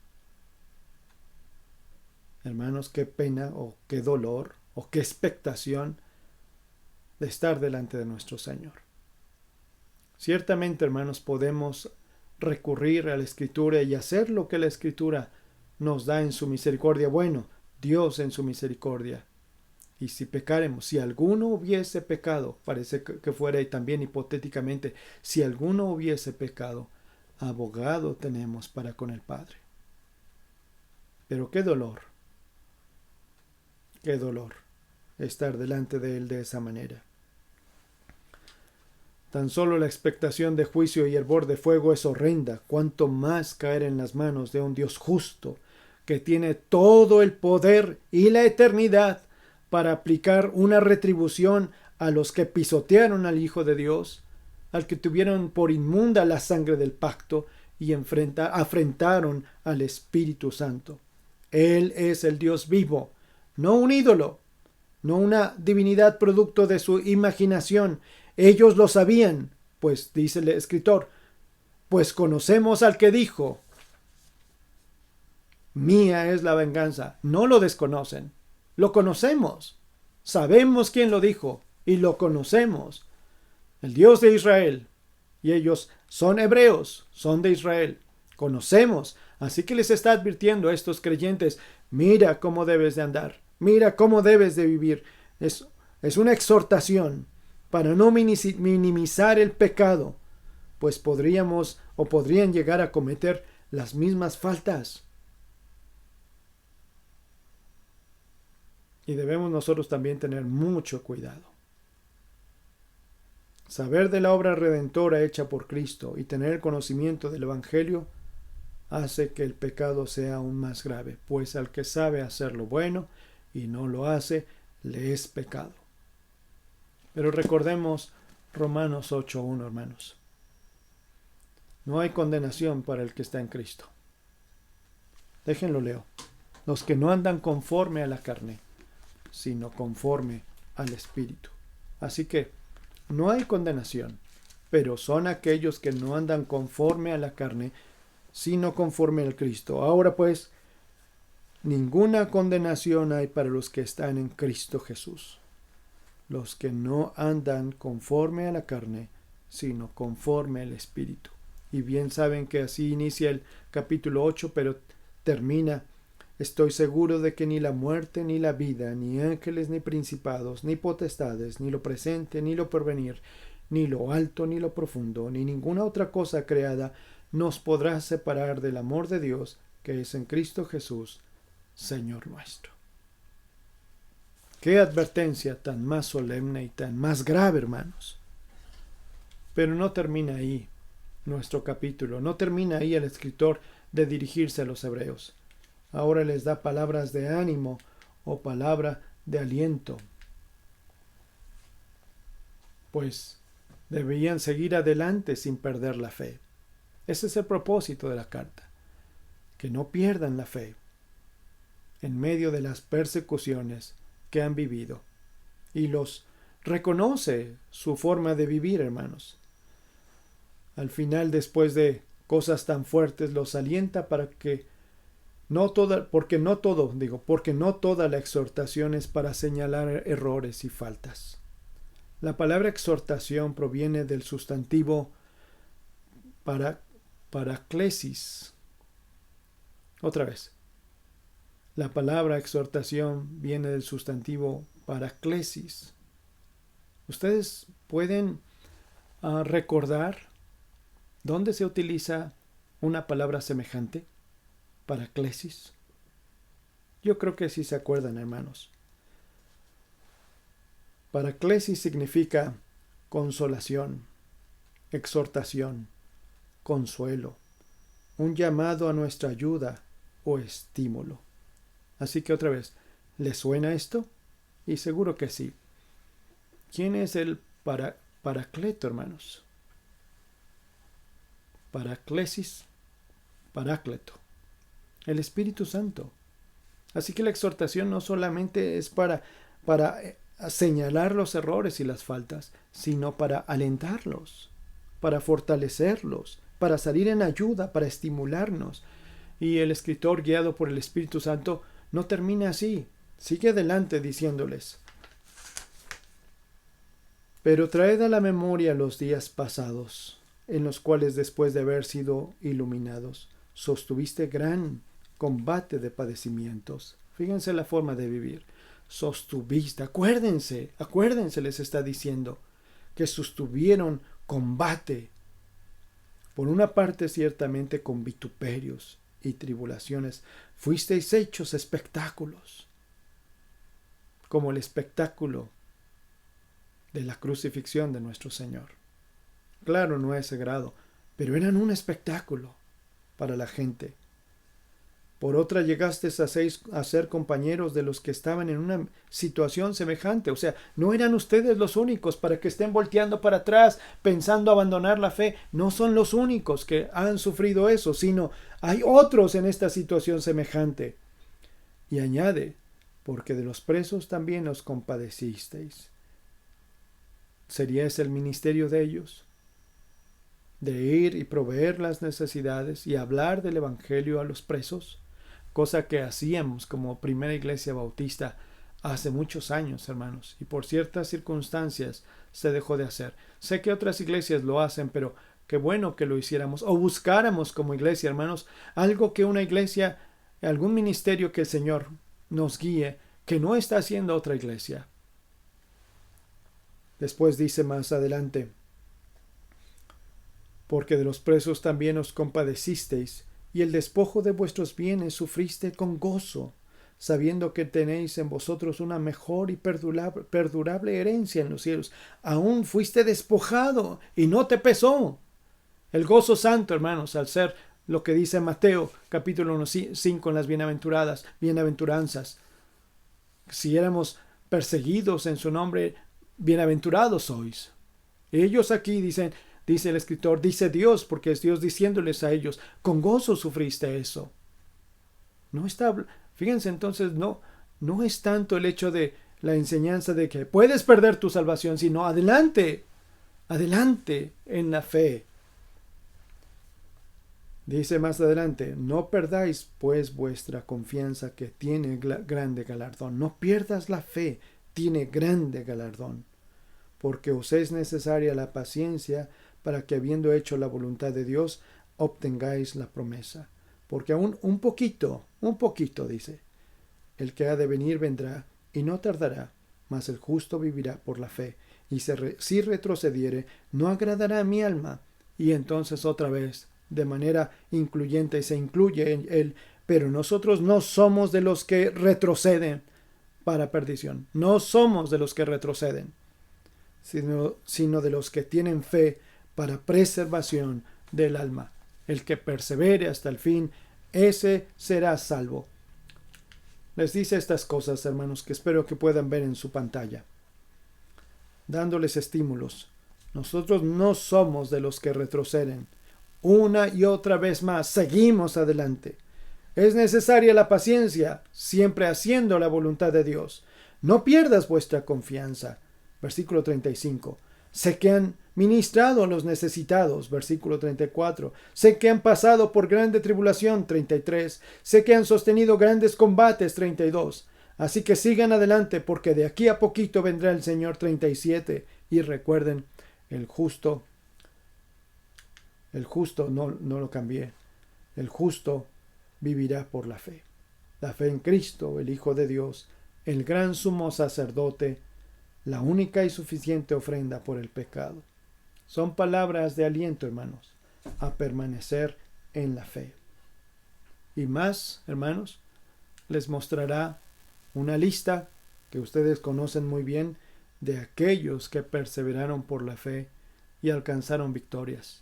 Hermanos, qué pena o qué dolor o qué expectación de estar delante de nuestro Señor. Ciertamente, hermanos, podemos recurrir a la Escritura y hacer lo que la Escritura nos da en su misericordia. Bueno, Dios en su misericordia. Y si pecaremos, si alguno hubiese pecado, parece que fuera y también hipotéticamente, si alguno hubiese pecado, abogado tenemos para con el Padre. Pero qué dolor estar delante de Él de esa manera. Tan solo la expectación de juicio y hervor de fuego es horrenda, cuanto más caer en las manos de un Dios justo, que tiene todo el poder y la eternidad para aplicar una retribución a los que pisotearon al Hijo de Dios, al que tuvieron por inmunda la sangre del pacto y afrentaron al Espíritu Santo. Él es el Dios vivo, no un ídolo, no una divinidad producto de su imaginación. Ellos lo sabían, pues dice el escritor, pues conocemos al que dijo, mía es la venganza. No lo desconocen, lo conocemos, sabemos quién lo dijo y lo conocemos, el Dios de Israel, y ellos son hebreos, son de Israel, conocemos, así que les está advirtiendo a estos creyentes, mira cómo debes de andar, mira cómo debes de vivir. Es una exhortación para no minimizar el pecado, pues podrían llegar a cometer las mismas faltas. Y debemos nosotros también tener mucho cuidado. Saber de la obra redentora hecha por Cristo y tener el conocimiento del Evangelio hace que el pecado sea aún más grave, pues al que sabe hacer lo bueno y no lo hace, le es pecado. Pero recordemos Romanos 8:1, hermanos. No hay condenación para el que está en Cristo. Déjenlo leo. Los que no andan conforme a la carne, sino conforme al Espíritu. Así que no hay condenación, pero son aquellos que no andan conforme a la carne, sino conforme al Cristo. Ahora pues, ninguna condenación hay para los que están en Cristo Jesús. Los que no andan conforme a la carne, sino conforme al Espíritu. Y bien saben que así inicia el capítulo 8, pero termina: estoy seguro de que ni la muerte, ni la vida, ni ángeles, ni principados, ni potestades, ni lo presente, ni lo porvenir, ni lo alto, ni lo profundo, ni ninguna otra cosa creada nos podrá separar del amor de Dios que es en Cristo Jesús, Señor nuestro. Qué advertencia tan más solemne y tan más grave, hermanos. Pero no termina ahí nuestro capítulo, no termina ahí el escritor de dirigirse a los hebreos. Ahora les da palabras de ánimo o palabra de aliento, pues debían seguir adelante sin perder la fe. Ese es el propósito de la carta, que no pierdan la fe en medio de las persecuciones que han vivido, y los reconoce su forma de vivir, hermanos. Al final, después de cosas tan fuertes, los alienta para que porque no toda la exhortación es para señalar errores y faltas. La palabra exhortación proviene del sustantivo paraklesis, Otra vez. La palabra exhortación viene del sustantivo paraklesis. ¿Ustedes pueden recordar dónde se utiliza una palabra semejante? Paraklesis. Yo creo que sí se acuerdan, hermanos. Paraklesis significa consolación, exhortación, consuelo, un llamado a nuestra ayuda o estímulo. Así que otra vez, ¿les suena esto? Y seguro que sí. ¿Quién es el Paracleto, hermanos? Paraklesis, Parácleto, el Espíritu Santo. Así que la exhortación no solamente es para señalar los errores y las faltas, sino para alentarlos, para fortalecerlos, para salir en ayuda, para estimularnos. Y el escritor, guiado por el Espíritu Santo, no termina así. Sigue adelante diciéndoles: pero traed a la memoria los días pasados, en los cuales después de haber sido iluminados, sostuviste gran combate de padecimientos. Fíjense la forma de vivir. Sostuviste, acuérdense, les está diciendo, que sostuvieron combate. Por una parte, ciertamente, con vituperios y tribulaciones, fuisteis hechos espectáculos, como el espectáculo de la crucifixión de nuestro Señor. Claro, no a ese grado, pero eran un espectáculo para la gente. Por otra, llegasteis a ser compañeros de los que estaban en una situación semejante. O sea, no eran ustedes los únicos para que estén volteando para atrás, pensando abandonar la fe. No son los únicos que han sufrido eso, sino hay otros en esta situación semejante. Y añade, porque de los presos también os compadecisteis. ¿Sería ese el ministerio de ellos? De ir y proveer las necesidades y hablar del evangelio a los presos, cosa que hacíamos como primera iglesia bautista hace muchos años, hermanos, y por ciertas circunstancias se dejó de hacer. Sé que otras iglesias lo hacen, pero qué bueno que lo hiciéramos o buscáramos como iglesia, hermanos, algo que una iglesia, algún ministerio que el Señor nos guíe, que no está haciendo otra iglesia. Después dice más adelante: porque de los presos también os compadecisteis, y el despojo de vuestros bienes sufriste con gozo, sabiendo que tenéis en vosotros una mejor y perdurable herencia en los cielos. Aún fuiste despojado y no te pesó. El gozo santo, hermanos, al ser lo que dice Mateo capítulo 1:5 en las bienaventuranzas. Si éramos perseguidos en su nombre, bienaventurados sois. Ellos aquí dicen, dice el escritor, dice Dios, porque es Dios diciéndoles a ellos, con gozo sufriste eso. No está, fíjense entonces, no es tanto el hecho de la enseñanza de que puedes perder tu salvación, sino adelante en la fe. Dice más adelante, no perdáis pues vuestra confianza, que tiene grande galardón. No pierdas la fe, tiene grande galardón, porque os es necesaria la paciencia, para que, habiendo hecho la voluntad de Dios, obtengáis la promesa. Porque aún un poquito, dice, el que ha de venir vendrá, y no tardará, mas el justo vivirá por la fe, y si retrocediere, no agradará a mi alma. Y entonces otra vez, de manera incluyente, se incluye en él, pero nosotros no somos de los que retroceden para perdición, no somos de los que retroceden, sino de los que tienen fe para preservación del alma. El que persevere hasta el fin, ese será salvo. Les dice estas cosas, hermanos, que espero que puedan ver en su pantalla, dándoles estímulos. Nosotros no somos de los que retroceden. Una y otra vez más, seguimos adelante. Es necesaria la paciencia, siempre haciendo la voluntad de Dios. No pierdas vuestra confianza. Versículo 35. Sé que han ministrado a los necesitados. Versículo 34. Sé que han pasado por grande tribulación. 33. Sé que han sostenido grandes combates. 32. Así que sigan adelante, porque de aquí a poquito vendrá el Señor. 37. Y recuerden, el justo, no lo cambié. El justo vivirá por la fe. La fe en Cristo, el Hijo de Dios, el gran sumo sacerdote, la única y suficiente ofrenda por el pecado. Son palabras de aliento, hermanos, a permanecer en la fe. Y más, hermanos, les mostrará una lista que ustedes conocen muy bien de aquellos que perseveraron por la fe y alcanzaron victorias,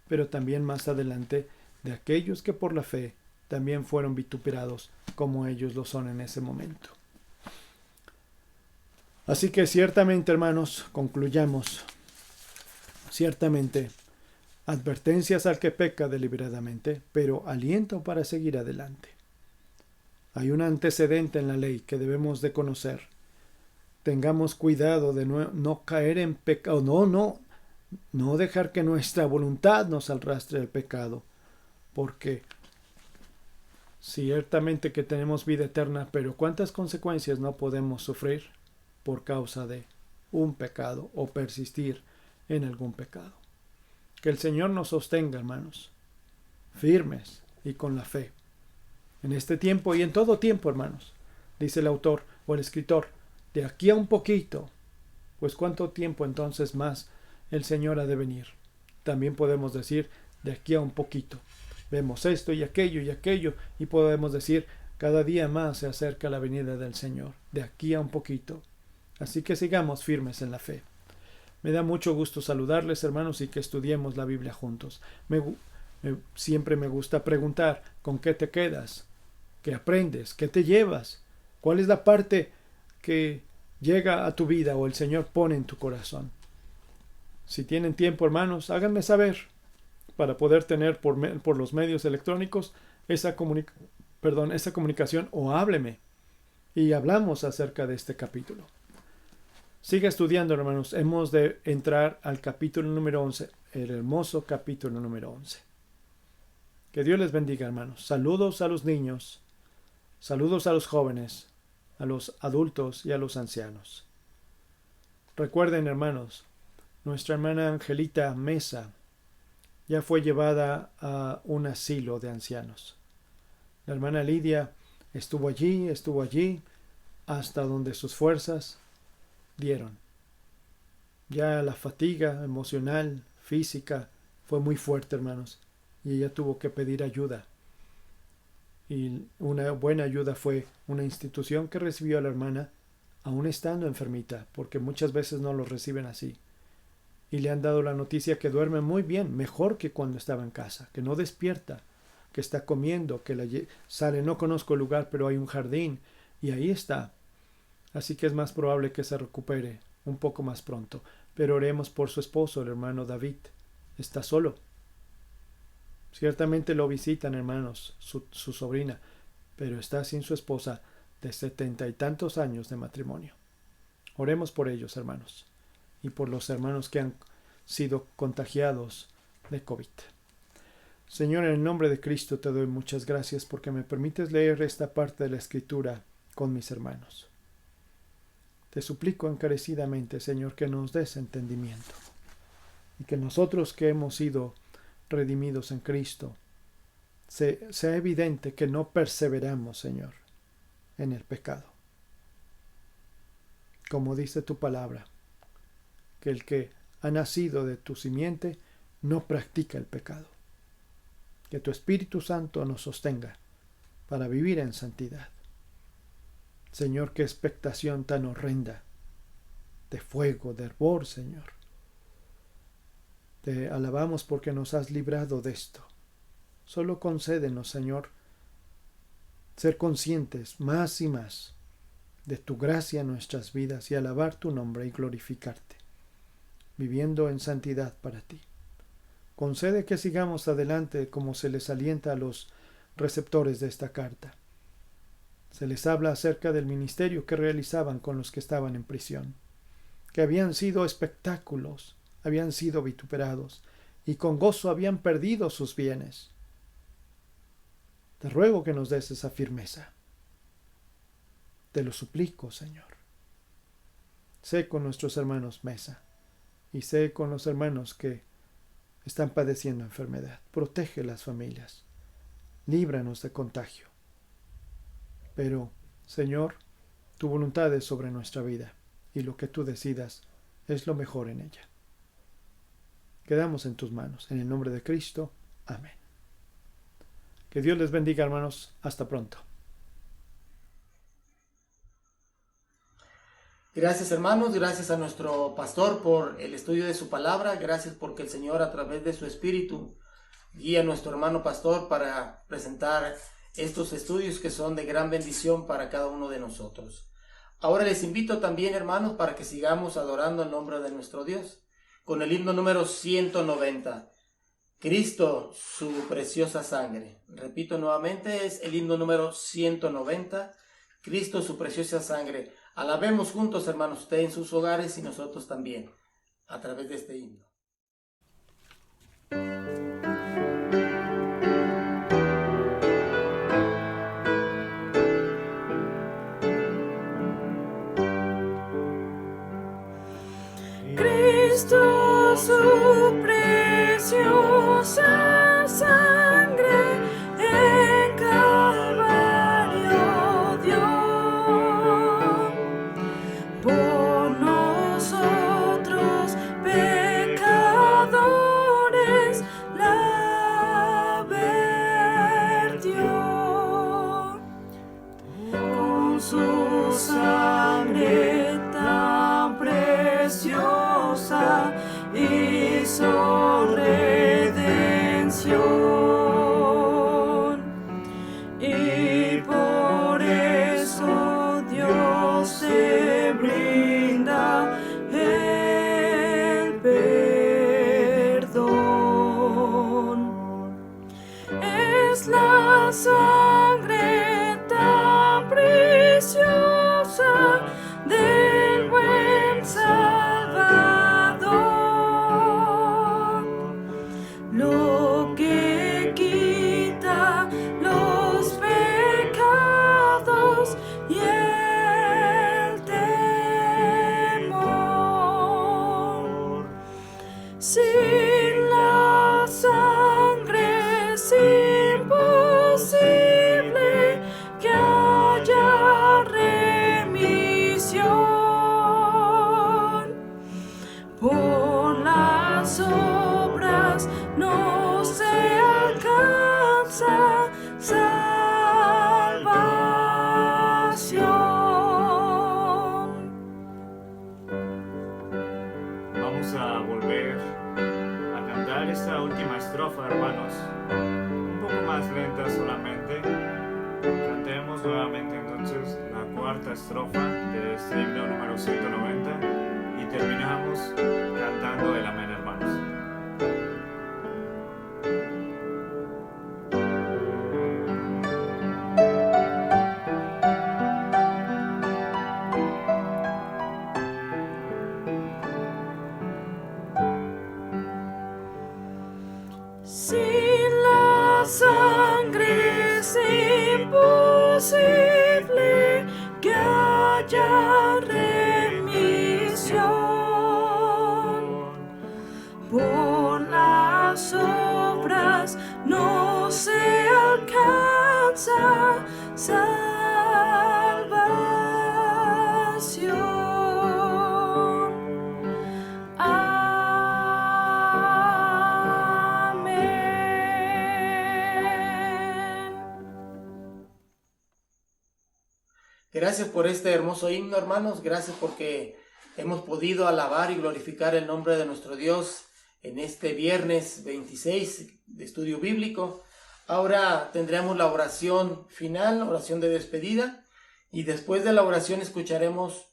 pero también más adelante de aquellos que por la fe también fueron vituperados como ellos lo son en ese momento. Así que ciertamente, hermanos, concluyamos. Ciertamente, advertencias al que peca deliberadamente, pero aliento para seguir adelante. Hay un antecedente en la ley que debemos de conocer. Tengamos cuidado de no caer en pecado, no dejar que nuestra voluntad nos arrastre al pecado, porque ciertamente que tenemos vida eterna, pero ¿cuántas consecuencias no podemos sufrir por causa de un pecado o persistir en algún pecado? Que el Señor nos sostenga, hermanos, firmes y con la fe. En este tiempo y en todo tiempo, hermanos, dice el autor o el escritor, de aquí a un poquito, pues ¿cuánto tiempo entonces más el Señor ha de venir? También podemos decir, de aquí a un poquito. Vemos esto y aquello y podemos decir, cada día más se acerca la venida del Señor, de aquí a un poquito. Así que sigamos firmes en la fe. Me da mucho gusto saludarles, hermanos, y que estudiemos la Biblia juntos. Siempre me gusta preguntar, ¿con qué te quedas? ¿Qué aprendes? ¿Qué te llevas? ¿Cuál es la parte que llega a tu vida o el Señor pone en tu corazón? Si tienen tiempo, hermanos, háganme saber para poder tener por los medios electrónicos esa comunicación, o hábleme y hablamos acerca de este capítulo. Siga estudiando, hermanos. Hemos de entrar al capítulo número 11, el hermoso capítulo número 11. Que Dios les bendiga, hermanos. Saludos a los niños, saludos a los jóvenes, a los adultos y a los ancianos. Recuerden, hermanos, nuestra hermana Angelita Mesa ya fue llevada a un asilo de ancianos. La hermana Lidia estuvo allí, hasta donde sus fuerzas dieron. Ya la fatiga emocional, física, fue muy fuerte, hermanos, y ella tuvo que pedir ayuda. Y una buena ayuda fue una institución que recibió a la hermana, aún estando enfermita, porque muchas veces no lo reciben así. Y le han dado la noticia que duerme muy bien, mejor que cuando estaba en casa, que no despierta, que está comiendo, que sale, no conozco el lugar, pero hay un jardín, y ahí está. Así que es más probable que se recupere un poco más pronto. Pero oremos por su esposo, el hermano David. Está solo. Ciertamente lo visitan, hermanos, su sobrina, pero está sin su esposa de 70 y tantos años de matrimonio. Oremos por ellos, hermanos, y por los hermanos que han sido contagiados de COVID. Señor, en el nombre de Cristo te doy muchas gracias porque me permites leer esta parte de la Escritura con mis hermanos. Te suplico encarecidamente, Señor, que nos des entendimiento y que nosotros que hemos sido redimidos en Cristo, sea evidente que no perseveramos, Señor, en el pecado. Como dice tu palabra, que el que ha nacido de tu simiente no practica el pecado. Que tu Espíritu Santo nos sostenga para vivir en santidad. Señor, qué expectación tan horrenda de fuego, de hervor, Señor. Te alabamos porque nos has librado de esto. Solo concédenos, Señor, ser conscientes más y más de tu gracia en nuestras vidas y alabar tu nombre y glorificarte, viviendo en santidad para ti. Concede que sigamos adelante como se les alienta a los receptores de esta carta. Se les habla acerca del ministerio que realizaban con los que estaban en prisión, que habían sido espectáculos, habían sido vituperados y con gozo habían perdido sus bienes. Te ruego que nos des esa firmeza. Te lo suplico, Señor. Sé con nuestros hermanos Mesa y sé con los hermanos que están padeciendo enfermedad. Protege las familias. líbranos de contagio. Pero, Señor, tu voluntad es sobre nuestra vida, y lo que tú decidas es lo mejor en ella. Quedamos en tus manos. En el nombre de Cristo. Amén. Que Dios les bendiga, hermanos. Hasta pronto. Gracias, hermanos, gracias a nuestro pastor por el estudio de su palabra, gracias porque el Señor a través de su Espíritu guía a nuestro hermano pastor para presentar estos estudios que son de gran bendición para cada uno de nosotros. Ahora les invito también, hermanos, para que sigamos adorando el nombre de nuestro Dios con el himno número 190, Cristo, su preciosa sangre. Repito nuevamente, es el himno número 190, Cristo, su preciosa sangre. Alabemos juntos, hermanos, ustedes en sus hogares y nosotros también, a través de este himno. Cristo, su preciosa sangre en Calvario dio, por nosotros pecadores la vertió, con su sangre tan preciosa hizo redención, y por eso Dios te brinda el perdón. Es la sangre tan preciosa del buen Salvador, lo que quita los pecados y el temor. Sin la sangre es imposible que haya remisión. Por las obras no se alcanza salvación. Vamos a volver a cantar esta última estrofa, hermanos, un poco más lenta solamente. Cantemos nuevamente entonces la cuarta estrofa de este himno número 190 y terminamos cantando el amén, hermanos. Sin la sangre es imposible que haya remisión. Por las obras no se alcanza salvación. Gracias por este hermoso himno, hermanos. Gracias porque hemos podido alabar y glorificar el nombre de nuestro Dios en este viernes 26 de estudio bíblico. Ahora tendremos la oración final, oración de despedida, y después de la oración escucharemos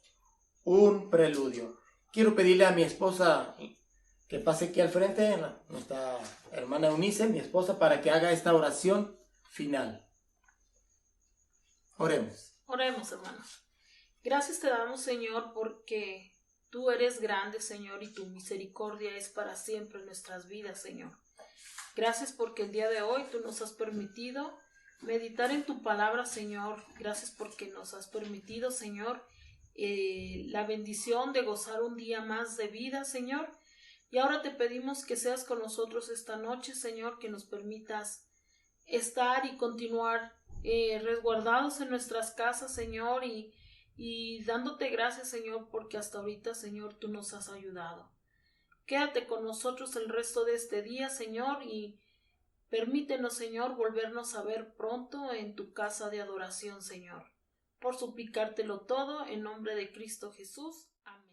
un preludio. Quiero pedirle a mi esposa que pase aquí al frente, nuestra hermana Eunice, mi esposa, para que haga esta oración final. Oremos. Oremos, hermanos. Gracias te damos, Señor, porque tú eres grande, Señor, y tu misericordia es para siempre en nuestras vidas, Señor. Gracias porque el día de hoy tú nos has permitido meditar en tu palabra, Señor. Gracias porque nos has permitido, Señor, la bendición de gozar un día más de vida, Señor. Y ahora te pedimos que seas con nosotros esta noche, Señor, que nos permitas estar y continuar resguardados en nuestras casas, Señor, y dándote gracias, Señor, porque hasta ahorita, Señor, tú nos has ayudado. Quédate con nosotros el resto de este día, Señor, y permítenos, Señor, volvernos a ver pronto en tu casa de adoración, Señor. Por suplicártelo todo, en nombre de Cristo Jesús. Amén.